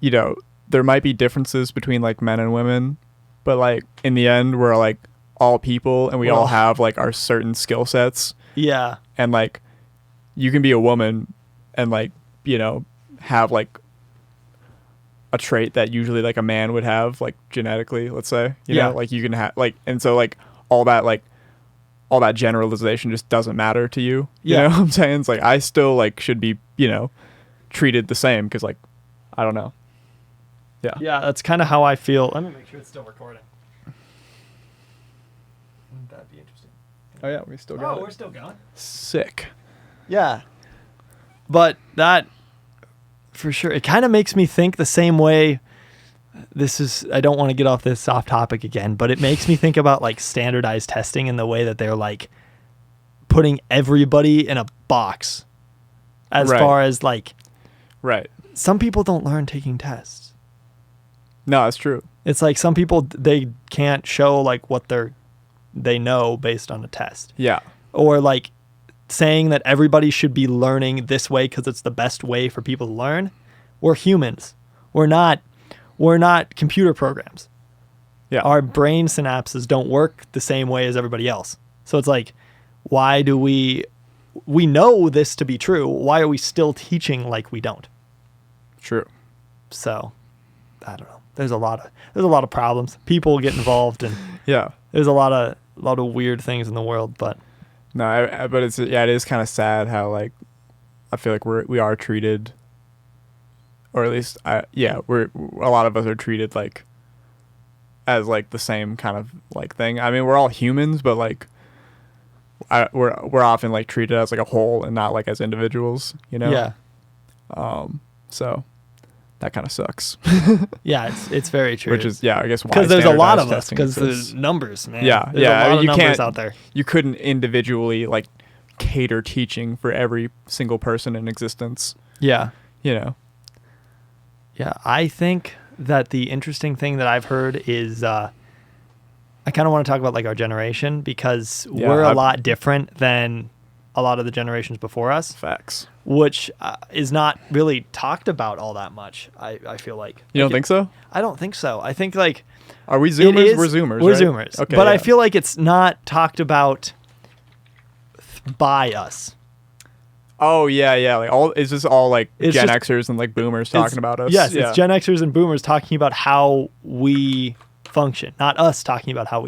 there might be differences between like men and women, but like in the end, we're like all people and we all Well- have like our certain skill sets. Yeah. And like, you can be a woman and like, have like a trait that usually like a man would have, like genetically, let's say, Yeah. like you can have like, and so like all that generalization just doesn't matter to you. Yeah. You know what I'm saying? It's like, I still like should be, treated the same. Cause like, I don't know. Yeah. Yeah, that's kind of how I feel. Let me make sure it's still recording. Wouldn't that be interesting? Oh yeah. We still got Oh, it. we're still going. Sick. Yeah. But that, for sure, it kind of makes me think the same way. I don't want to get off this off topic again, but it makes me think about like standardized testing and the way that they're like putting everybody in a box as Right. far as like, Right. some people don't learn taking tests. No, that's true. It's like some people, they can't show like what they know based on a test. Yeah. Or like saying that everybody should be learning this way because it's the best way for people to learn. We're humans. We're not computer programs. Yeah. Our brain synapses don't work the same way as everybody else. So it's like, why do we know this to be true? Why are we still teaching like we don't? True. So I don't know. There's a lot of problems. People get involved and Yeah. there's a lot of weird things in the world, but No, but it is kind of sad how like I feel like we are treated, or at least we're a lot of us are treated like as like the same kind of like thing. I mean, we're all humans, but like we're often like treated as like a whole and not like as individuals, yeah. So that kind of sucks. Yeah, it's very true. Which is I guess why because there's a lot standardized of us testing because exists. the numbers, man. Yeah, there's yeah, a lot of you numbers can't- out there. You couldn't individually like cater teaching for every single person in existence. Yeah. Yeah. I think that the interesting thing that I've heard is I kind of want to talk about like our generation because Yeah, we're a I've- lot different than a lot of the generations before us, Facts. which is not really talked about all that much. I feel like You don't think so? I don't think so. I think like Are we it Zoomers? is- We're Zoomers. We're right? Zoomers. Okay. But I yeah. feel like it's not talked about by us. Oh yeah. Like it's just all like It's Gen just- Xers and like Boomers It's- talking about us. Yes, Yeah. it's Gen Xers and Boomers talking about how we function, not us talking about how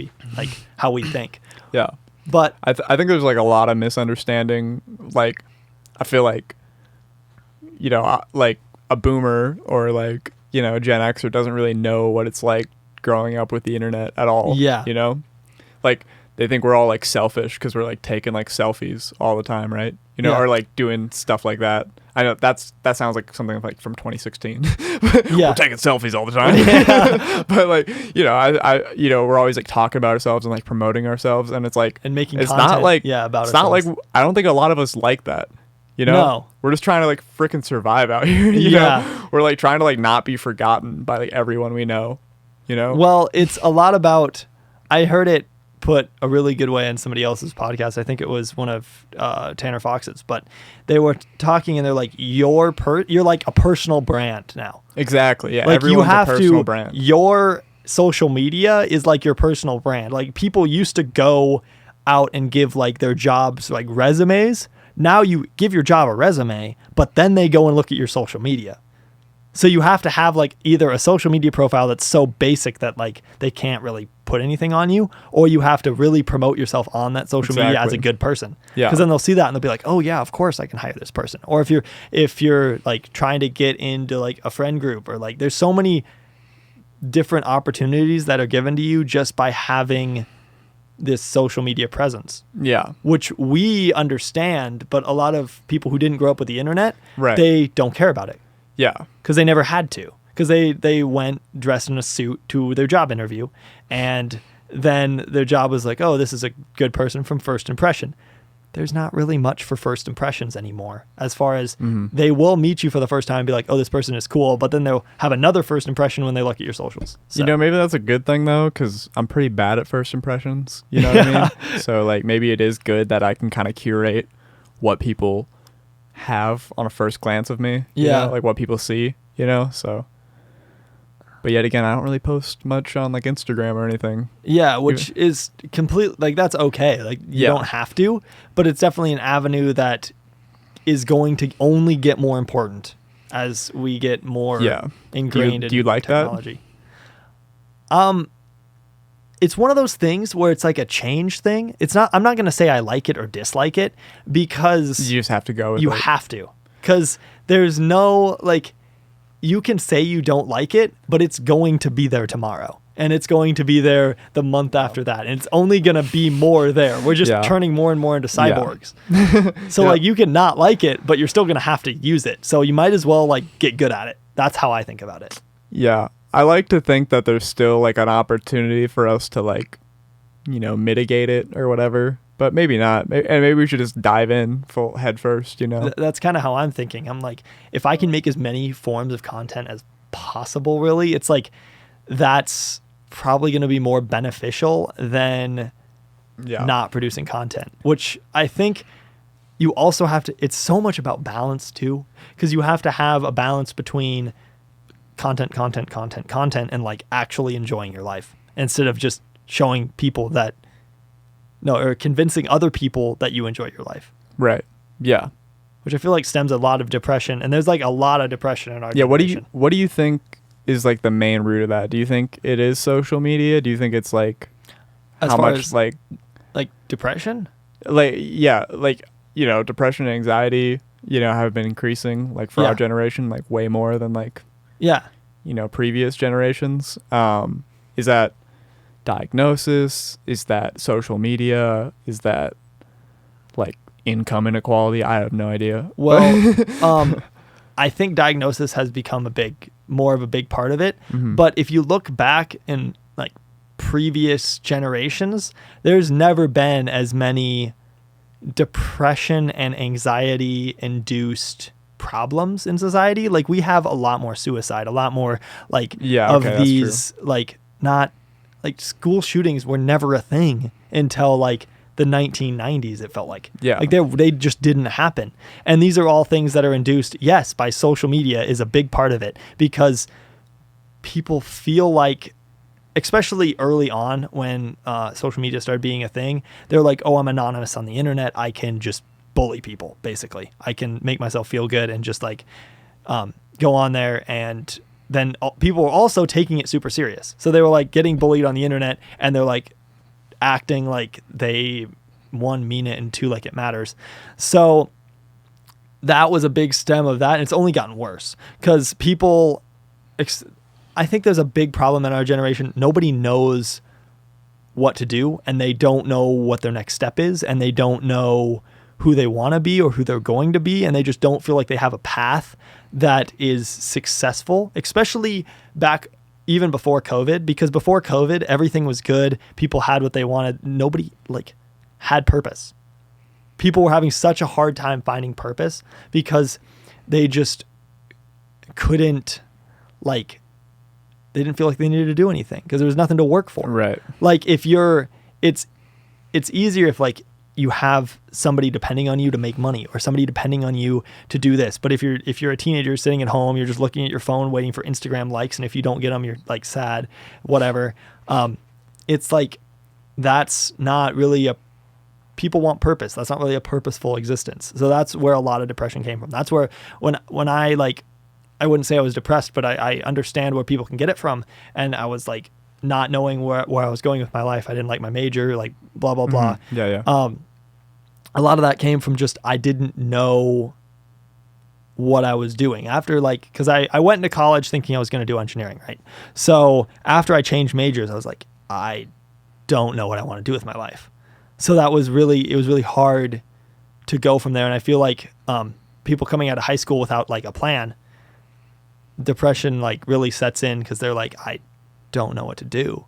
we think. Yeah. But I think there's like a lot of misunderstanding. Like, I feel like, like a Boomer or like a Gen Xer doesn't really know what it's like growing up with the internet at all. Yeah. Like they think we're all like selfish because we're like taking like selfies all the time, right? Yeah. Or like doing stuff like that. I know that sounds like something like from 2016. Yeah. We're taking selfies all the time. But like, we're always like talking about ourselves and like promoting ourselves, and it's like and making it's content, not like about it's not like ourselves. I don't think a lot of us like that. No. We're just trying to like freaking survive out here. Yeah. We're like trying to like not be forgotten by like everyone we know. Well, it's a lot about. I heard it put a really good way in somebody else's podcast. I think it was one of Tanner Fox's, but they were talking and they're like, you're like a personal brand now. Exactly. Yeah. Like Everyone's you have a personal to. brand. Your social media is like your personal brand. Like people used to go out and give like their jobs like resumes. Now you give your job a resume, but then they go and look at your social media. So you have to have like either a social media profile that's so basic that like they can't really put anything on you, or you have to really promote yourself on that social media as a good person. Yeah. Because then they'll see that and they'll be like, oh yeah, of course I can hire this person. Or if you're like trying to get into like a friend group, or like there's so many different opportunities that are given to you just by having this social media presence. Yeah. Which we understand, but a lot of people who didn't grow up with the internet, Right. they don't care about it. Yeah. Because they never had to. Because they went dressed in a suit to their job interview, and then their job was like, oh, this is a good person from first impression. There's not really much for first impressions anymore, as far as they will meet you for the first time and be like, oh, this person is cool, but then they'll have another first impression when they look at your socials. So, You know, maybe that's a good thing though, because I'm pretty bad at first impressions. You know what I mean? So like maybe it is good that I can kind of curate what people have on a first glance of me. You Yeah. know, like what people see, you know? So, but yet again, I don't really post much on like Instagram or anything. yeah, which is completely, like, that's okay. Like, you Yeah. don't have to, but it's definitely an avenue that is going to only get more important as we get more Yeah. ingrained Do you in like that? technology. It's one of those things where it's like a change thing. I'm not going to say I like it or dislike it, because You just have to go with you it. have to. Because there's no, like, you can say you don't like it, but it's going to be there tomorrow. And it's going to be there the month after that. And it's only going to be more there. We're just Yeah. turning more and more into cyborgs. So, Yeah. like, you can not like it, but you're still going to have to use it. So you might as well, like, get good at it. That's how I think about it. Yeah. I like to think that there's still like an opportunity for us to like, you know, mitigate it or whatever, but maybe not. And maybe we should just dive in full head first, you know? That's kind of how I'm thinking. I'm like, if I can make as many forms of content as possible, really, it's like, that's probably going to be more beneficial than Yeah. not producing content, which I think you also have to, it's so much about balance too, because you have to have a balance between content, and like actually enjoying your life, instead of just showing people that, no, or convincing other people that you enjoy your life, Right. Yeah. which I feel like stems a lot of depression. And there's like a lot of depression in our Yeah. generation. What do you think is like the main root of that? Do you think it is social media? Do you think it's like As how far much as, like depression? yeah, like, you know, depression and anxiety, you know, have been increasing like for Yeah. our generation, like way more than like, Yeah. you know, previous generations. Is that diagnosis? Is that social media? Is that like income inequality? I have no idea. Well, I think diagnosis has become more of a big part of it. Mhm. But if you look back in like previous generations, there's never been as many depression and anxiety induced problems in society. Like, we have a lot more suicide, a lot more like Yeah, of okay, that's these, like, not like school shootings were never a thing until like the 1990s, it felt like. Yeah. Like they just didn't happen. And these are all things that are induced, yes, by social media is a big part of it, because people feel like, especially early on when social media started being a thing, they're like, oh, I'm anonymous on the internet. I can just bully people, basically. I can make myself feel good and just like go on there. And then people were also taking it super serious. So they were like getting bullied on the internet, and they're like acting like they, one, mean it, and two, like it matters. So that was a big stem of that. And it's only gotten worse because people, I think there's a big problem in our generation. Nobody knows what to do, and they don't know what their next step is, and they don't know who they want to be or who they're going to be, and they just don't feel like they have a path that is successful, especially back even before COVID, because before COVID, everything was good. People had what they wanted. Nobody like had purpose. People were having such a hard time finding purpose because they just couldn't, like, they didn't feel like they needed to do anything because there was nothing to work for. Right. Like, if you're, it's easier if like you have somebody depending on you to make money, or somebody depending on you to do this. But if you're a teenager sitting at home, you're just looking at your phone waiting for Instagram likes, and if you don't get them, you're like sad, whatever. It's like, that's not really a people want purpose. That's not really a purposeful existence. So that's where a lot of depression came from. That's where when I like, I wouldn't say I was depressed, but I understand where people can get it from. And I was like not knowing where I was going with my life. I didn't like my major, like blah, blah, blah. Yeah. A lot of that came from just, I didn't know what I was doing after, like, because I went into college thinking I was going to do engineering, right? So after I changed majors, I was like, I don't know what I want to do with my life. So it was really hard to go from there. And I feel like people coming out of high school without like a plan, depression like really sets in because they're like, I don't know what to do.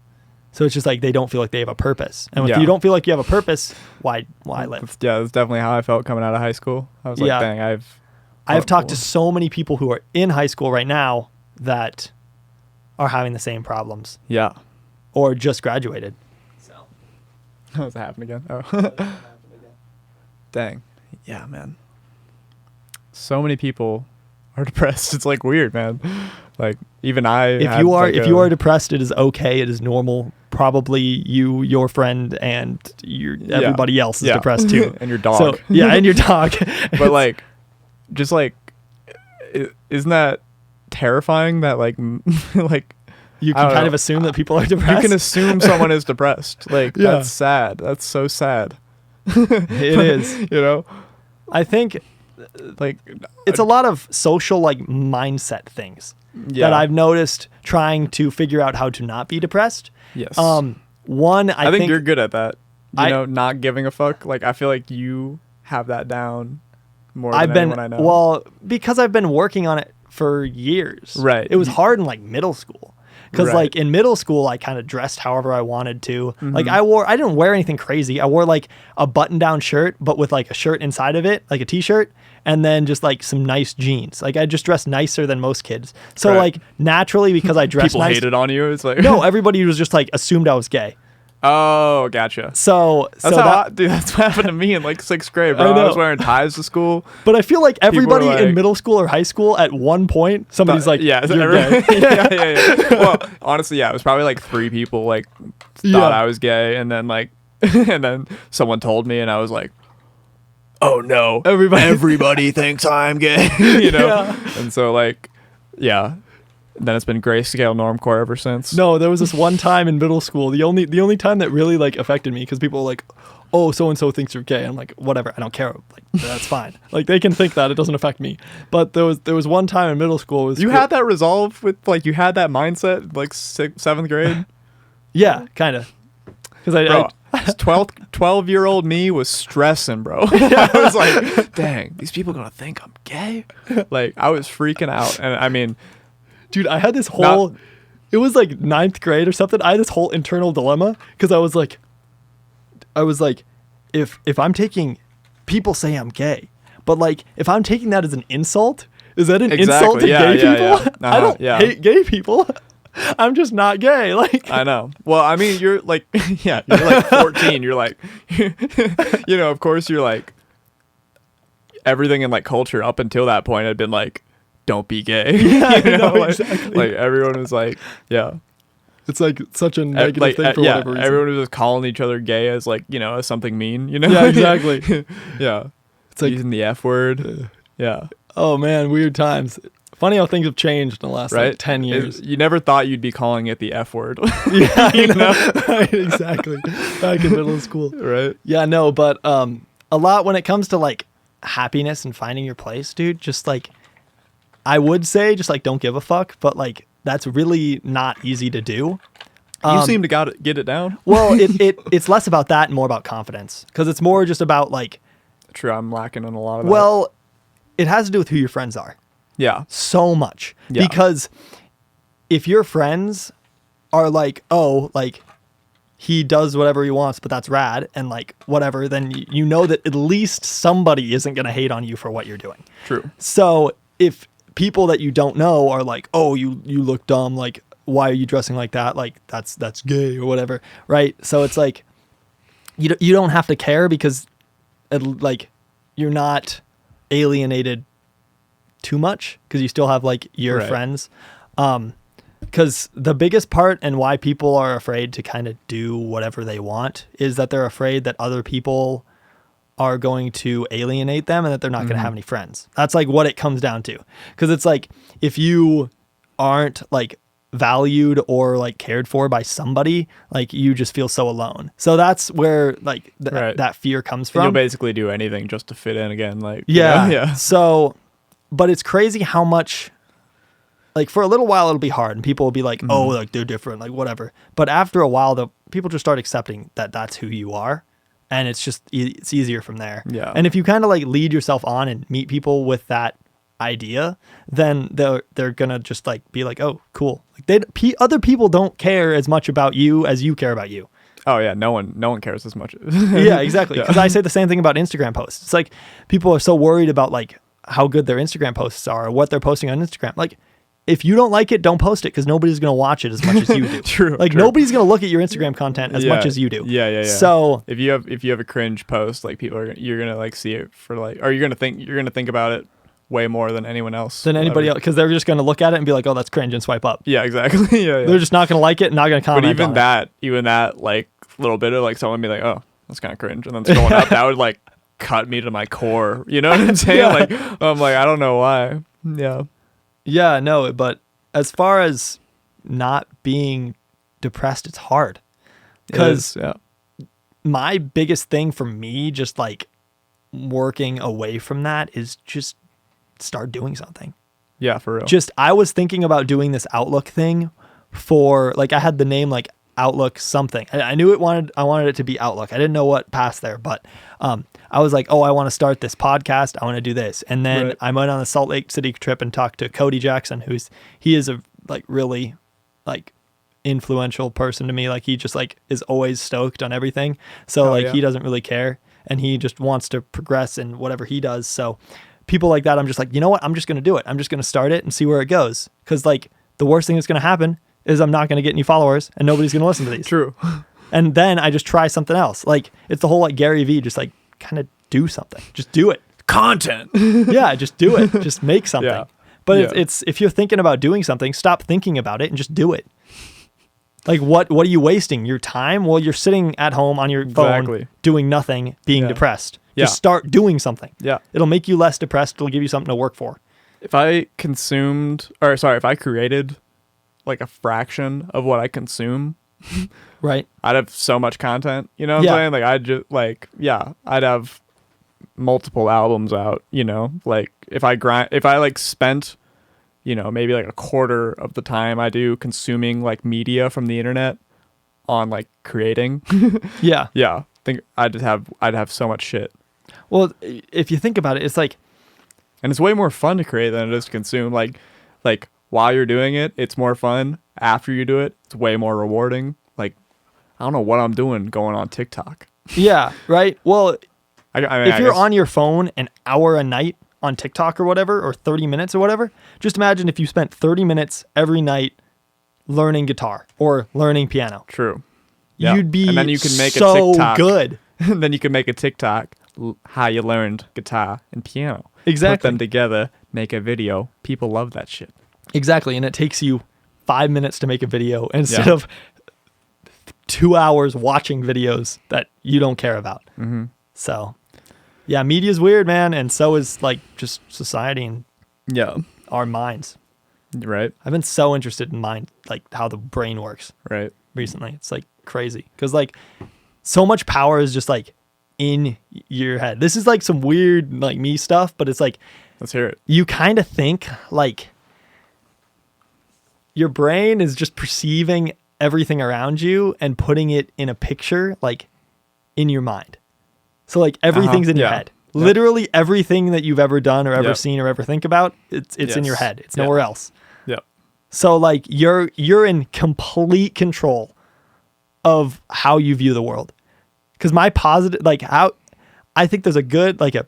So it's just like they don't feel like they have a purpose. And if you don't feel like you have a purpose, why live? Yeah, that's definitely how I felt coming out of high school. I was like, dang, I've talked to so many people who are in high school right now that are having the same problems. Yeah. Or just graduated. So. What's happening again? Oh. Dang. Yeah, man. So many people are depressed. It's like weird, man. Like even I. If you are depressed, it is okay. It is normal. Probably you, your friend, and everybody else is depressed too. And your dog. So, and your dog. But like, just like, isn't that terrifying? That like, like. You can kind of assume that people are depressed. You can assume someone is depressed. Like that's sad. That's so sad. It is. You know, I think like it's a lot of social like mindset things that I've noticed trying to figure out how to not be depressed. Yes. One, I think you're good at that. You know, not giving a fuck. Like I feel like you have that down more than anyone I know. Well, because I've been working on it for years. Right. It was hard in like middle school. Because like in middle school, I kind of dressed however I wanted to. Mm-hmm. Like I didn't wear anything crazy. I wore like a button-down shirt, but with like a shirt inside of it, like a t-shirt, and then just like some nice jeans. Like I just dressed nicer than most kids. So like naturally, because I dressed people hated on you. It's like no, everybody was just like assumed I was gay. Oh, gotcha. So that's what happened to me in like 6th grade, bro. I was wearing ties to school. But I feel like everybody in middle school or high school at one point, somebody's like, you're gay. yeah. Well, honestly, it was probably like 3 people like thought I was gay, and then like, and then someone told me, and I was like, oh no, everybody thinks I'm gay, you know? Yeah. And so like, yeah. Then it's been grayscale normcore ever since. No, there was this one time in middle school, the only time that really like affected me, because people were like, oh, so and so thinks you're gay. I'm like, whatever, I don't care. Like that's fine. Like they can think that, it doesn't affect me. But there was one time in middle school. You had that resolved with like you had that mindset like 7th grade. Yeah, kind of. Because 12-year-old me was stressing, bro. I was like, dang, these people gonna think I'm gay. Like I was freaking out, and I mean. Dude, I had this whole, it was like 9th grade or something. I had this whole internal dilemma because I was like, if I'm taking, people say I'm gay, but like, if I'm taking that as an insult, is that an insult to gay people? Yeah. I don't hate gay people. I'm just not gay. Like, I know. Well, I mean, you're like, you're like 14. You're like, you know, of course you're like, everything in like culture up until that point had been like, don't be gay. Yeah, you know, exactly. Like everyone was like, yeah. It's like such a negative thing for whatever reason. Everyone was just calling each other gay as like, you know, as something mean, you know? Yeah, exactly. Yeah. It's like using the F word. Yeah. Oh man, weird times. Funny how things have changed in the last like 10 years. You never thought you'd be calling it the F word. Yeah, you know? Right, exactly. Back in middle school. Right. Yeah, no, but a lot when it comes to like happiness and finding your place, dude, just like, I would say just like don't give a fuck, but like that's really not easy to do. You seem to get it down. Well, it's less about that and more about confidence, because it's more just about like. True, I'm lacking on a lot of that. Well, it has to do with who your friends are. Yeah. So much. Yeah. Because if your friends are like, oh, like he does whatever he wants, but that's rad, and like whatever, then you know that at least somebody isn't going to hate on you for what you're doing. True. So if people that you don't know are like, oh, you look dumb, like why are you dressing like that, like that's gay or whatever, right? So it's like you don't have to care, because like you're not alienated too much, because you still have like your friends. Because the biggest part and why people are afraid to kind of do whatever they want is that they're afraid that other people are going to alienate them and that they're not going to have any friends. That's like what it comes down to. Because it's like, if you aren't like valued or like cared for by somebody, like you just feel so alone. So that's where like that fear comes from. And you'll basically do anything just to fit in again. Like, yeah. Yeah. So, but it's crazy how much, like for a little while it'll be hard and people will be like, oh, like they're different, like whatever. But after a while, the people just start accepting that that's who you are. And it's just, it's easier from there. Yeah. And if you kind of like lead yourself on and meet people with that idea, then they're gonna just like be like, oh, cool. Like other people don't care as much about you as you care about you. Oh yeah, no one cares as much. Yeah, exactly. Because I say the same thing about Instagram posts. It's like people are so worried about like how good their Instagram posts are, or what they're posting on Instagram. Like, if you don't like it, don't post it, because nobody's going to watch it as much as you do. True. Like nobody's going to look at your Instagram content as much as you do. Yeah. So if you have a cringe post, like you're gonna like see it for like, or you're gonna think about it way more than anyone else. Than anybody else, because they're just going to look at it and be like, oh, that's cringe, and swipe up. Yeah, exactly. Yeah. They're just not going to like it and not going to comment. But even that like little bit of like someone be like, oh, that's kind of cringe, and then scrolling up, that would like cut me to my core. You know what I'm saying? Yeah. Like I'm like, I don't know why. Yeah. Yeah, no, but as far as not being depressed, it's hard. Because my biggest thing for me, just like working away from that, is just start doing something. Yeah, for real. Just, I was thinking about doing this Outlook thing for, like, I had the name like Outlook something. I knew I wanted it to be Outlook. I didn't know what passed there, but I was like, oh, I want to start this podcast. I want to do this. And then I went on the Salt Lake City trip and talked to Cody Jackson, he is a like really like influential person to me. Like he just like is always stoked on everything. So he doesn't really care, and he just wants to progress in whatever he does. So people like that, I'm just like, you know what? I'm just going to do it. I'm just going to start it and see where it goes. Cause like the worst thing that's going to happen is I'm not going to get any followers and nobody's going to listen to these. True. And then I just try something else. Like it's the whole like Gary Vee, just like kind of do something, just do it. Content. Yeah. Just do it. Just make something. Yeah. But it's if you're thinking about doing something, stop thinking about it and just do it. Like what are you wasting your time? Well, you're sitting at home on your phone doing nothing, being depressed. Just start doing something. Yeah. It'll make you less depressed. It'll give you something to work for. If I created like a fraction of what I consume, right, I'd have so much content, you know what I'm saying? Like I'd have multiple albums out, you know? Like if I like spent, you know, maybe like a quarter of the time I do consuming like media from the internet on like creating. Yeah. Yeah. I think I'd have so much shit. Well, if you think about it, it's like, and it's way more fun to create than it is to consume. Like while you're doing it, it's more fun. After you do it, it's way more rewarding. Like, I don't know what I'm doing going on TikTok. Yeah, right. Well, if you're guess, on your phone an hour a night on TikTok or whatever, or 30 minutes or whatever, just imagine if you spent 30 minutes every night learning guitar or learning piano. True. Yeah. You'd be and then you can make so a TikTok. good. And then you can make a TikTok how you learned guitar and piano. Exactly. Put them together, make a video. People love that shit. Exactly. And it takes you 5 minutes to make a video instead of 2 hours watching videos that you don't care about. Mm-hmm. So, yeah, media's weird, man. And so is like just society and our minds. Right. I've been so interested in like how the brain works recently. It's like crazy. Because like so much power is just like in your head. This is like some weird like me stuff, but it's like, let's hear it. You kind of think like your brain is just perceiving everything around you and putting it in a picture like in your mind. So like everything's in your head. Literally everything that you've ever done or ever seen or ever think about, it's in your head. It's nowhere else. Yep. So like you're in complete control of how you view the world. Because my positive, like how I think there's a good, like a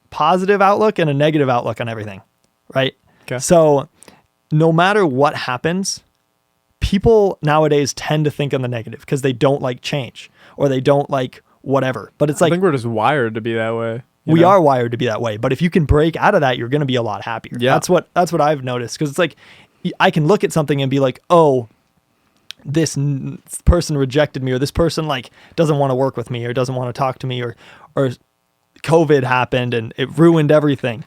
positive outlook and a negative outlook on everything. Right. Okay. So no matter what happens, people nowadays tend to think on the negative because they don't like change or they don't like whatever. But it's like, I think we're just wired to be that way. We are wired to be that way. But if you can break out of that, you're going to be a lot happier. Yeah. That's what I've noticed. Because it's like, I can look at something and be like, oh, this person rejected me, or this person like doesn't want to work with me or doesn't want to talk to me, or COVID happened and it ruined everything.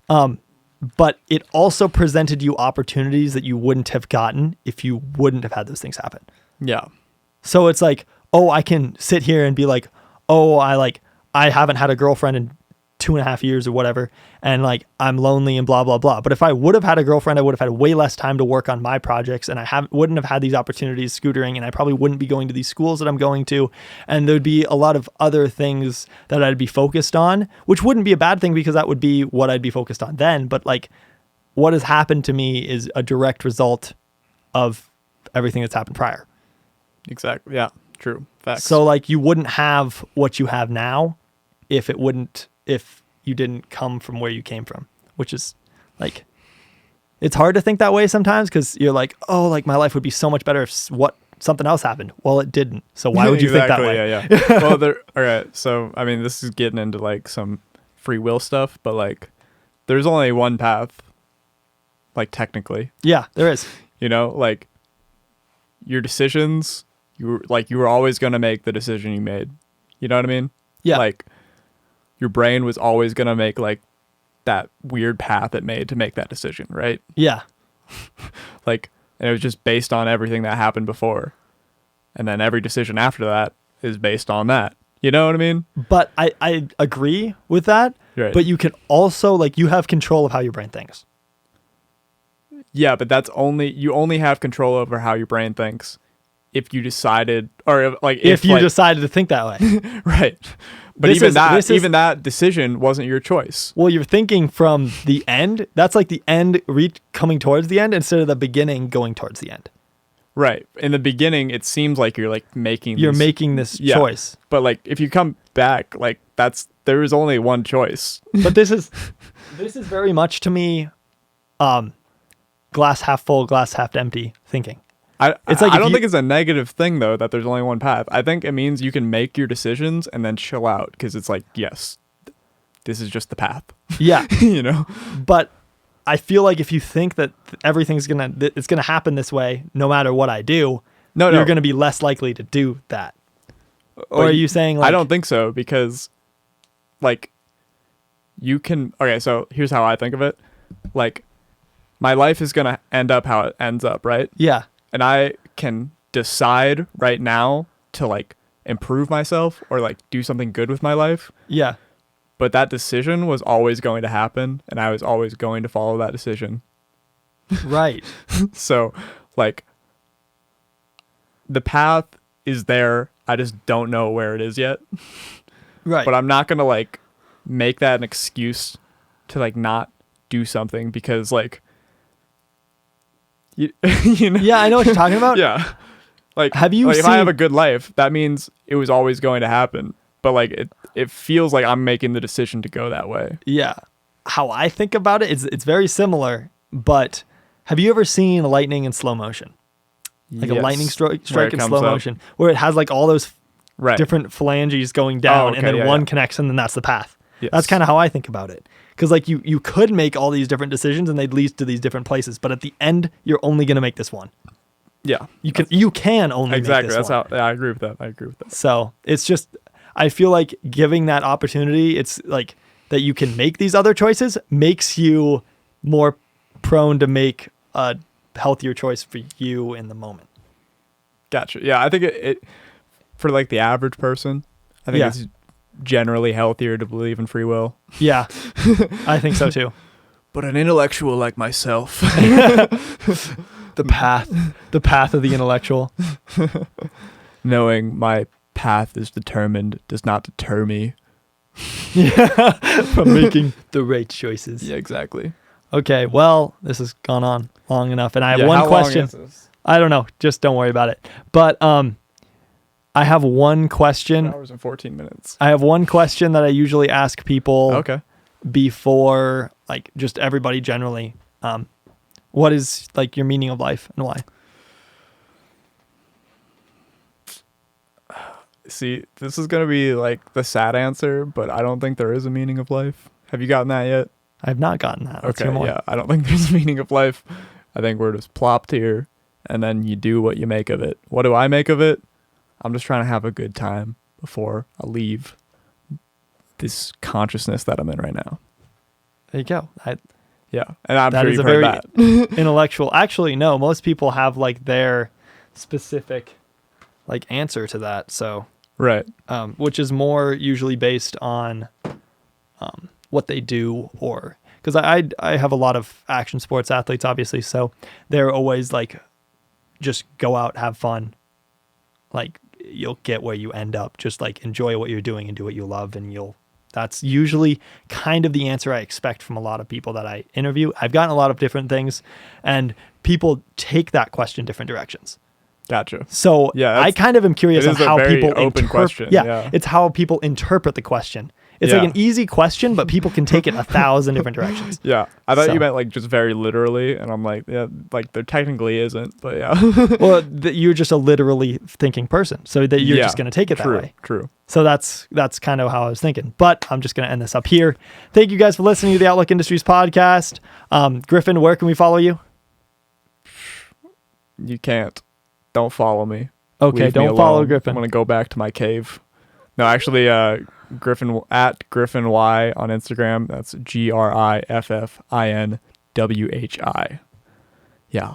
But it also presented you opportunities that you wouldn't have gotten if you wouldn't have had those things happen. Yeah. So it's like, oh, I can sit here and be like, oh, I haven't had a girlfriend in 2.5 years or whatever, and like I'm lonely and blah blah blah. But if I would have had a girlfriend, I would have had way less time to work on my projects, and wouldn't have had these opportunities scootering, and I probably wouldn't be going to these schools that I'm going to, and there'd be a lot of other things that I'd be focused on, which wouldn't be a bad thing because that would be what I'd be focused on then. But like, what has happened to me is a direct result of everything that's happened prior. Exactly. Yeah. True. Facts. So like, you wouldn't have what you have now if you didn't come from where you came from, which is like, it's hard to think that way sometimes because you're like, oh, like my life would be so much better if something else happened. Well, it didn't. So why would you think that way? Yeah. Well, all right. So, I mean, this is getting into like some free will stuff, but like there's only one path, like technically. Yeah, there is. You know, like your decisions, you were always going to make the decision you made. You know what I mean? Yeah. Like your brain was always going to make like that weird path it made to make that decision, right? Yeah. Like, and it was just based on everything that happened before. And then every decision after that is based on that. You know what I mean? But I agree with that. Right. But you can also, like, you have control of how your brain thinks. Yeah, but you only have control over how your brain thinks if you decided, or if you decided to think that way. Right. But even that decision wasn't your choice. Well, you're thinking from the end. That's like the end coming towards the end instead of the beginning going towards the end. Right. In the beginning, it seems like you're like making this choice. But like if you come back, like there is only one choice. But this is very much to me, glass half full, glass half empty thinking. I don't think it's a negative thing though that there's only one path. I think it means you can make your decisions and then chill out because it's like, yes, this is just the path. Yeah. You know? But I feel like if you think that everything's it's gonna happen this way no matter what I do, you're gonna be less likely to do that. Or are you saying like, I don't think so because like you can so here's how I think of it. Like my life is gonna end up how it ends up, right? Yeah. And I can decide right now to like improve myself or like do something good with my life. Yeah. But that decision was always going to happen and I was always going to follow that decision. Right. So like the path is there. I just don't know where it is yet. Right. But I'm not going to like make that an excuse to like not do something because like, you know? Yeah, I know what you're talking about. Yeah. Like, have you if I have a good life, that means it was always going to happen. But like it feels like I'm making the decision to go that way. Yeah. How I think about it is it's very similar, but have you ever seen lightning in slow motion? Like a lightning strike in slow motion where it has like all those different phalanges going down and then one connects and then that's the path. Yes. That's kind of how I think about it. Because like you could make all these different decisions and they'd lead to these different places, but at the end you're only going to make this one. Yeah, you can only make this one. I agree with that. So it's just I feel like giving that opportunity, it's like that you can make these other choices makes you more prone to make a healthier choice for you in the moment. Gotcha. Yeah, I think it for like the average person, I think it's generally healthier to believe in free will. Yeah, I think so too. But an intellectual like myself, the path of the intellectual, knowing my path is determined does not deter me. Yeah, from making the right choices. Yeah, exactly. Okay, well, this has gone on long enough, and I have one how question. Long is this? I don't know. Just don't worry about it. But I have one question. 4 hours and 14 minutes. I have one question that I usually ask people. Okay. Before, like, just everybody generally. What is like your meaning of life and why? See, this is gonna be like the sad answer, but I don't think there is a meaning of life. Have you gotten that yet? I have not gotten that. Let's hear more. Yeah, I don't think there's a meaning of life. I think we're just plopped here, and then you do what you make of it. What do I make of it? I'm just trying to have a good time before I leave. this consciousness that I'm in right now. There you go. Yeah, and I'm That sure is you've a heard very that. intellectual. Actually, no. Most people have like their specific like answer to that. So, Right. which is more usually based on what they do, or because I have a lot of action sports athletes, obviously. So they're always like, just go out, have fun. Like you'll get where you end up. Just like enjoy what you're doing and do what you love, and that's usually kind of the answer I expect from a lot of people that I interview. I've gotten a lot of different things, and people take that question different directions. Gotcha. So Yeah, I kind of am curious it on is a how very people open question, yeah. It's how people interpret the question. It's Yeah. like an easy question, but people can take it 1,000 different directions. Yeah, I thought So- you meant like just very literally, and I'm like, yeah, like there technically isn't, but yeah. Well, you're just a literally thinking person, so that you're Yeah, just going to take it true, that way. True. So that's kind of how I was thinking. But I'm just going to end this up here. Thank you guys for listening to the Outlook Industries podcast. Griffin, where can we follow you? You can't. Don't follow me. Okay, Leave me don't follow alone. Griffin. I'm gonna go back to my cave. No, actually, Griffin at Griffin Y on Instagram. That's GriffinWhi. Yeah.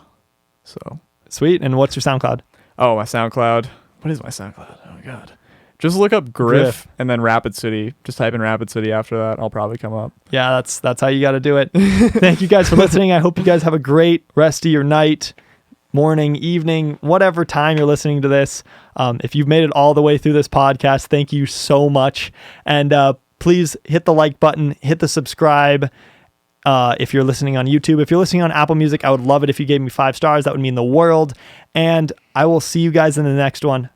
So. Sweet. And what's your SoundCloud? Oh, my SoundCloud. What is my SoundCloud? Oh my God. Just look up Griff and then Rapid City. Just type in Rapid City after that. I'll probably come up. Yeah, that's how you got to do it. Thank you guys for listening. I hope you guys have a great rest of your night, morning, evening, whatever time you're listening to this. If you've made it all the way through this podcast, thank you so much. And please hit the like button, hit the subscribe. If you're listening on YouTube, if you're listening on Apple Music, I would love it if you gave me 5 stars. That would mean the world. And I will see you guys in the next one.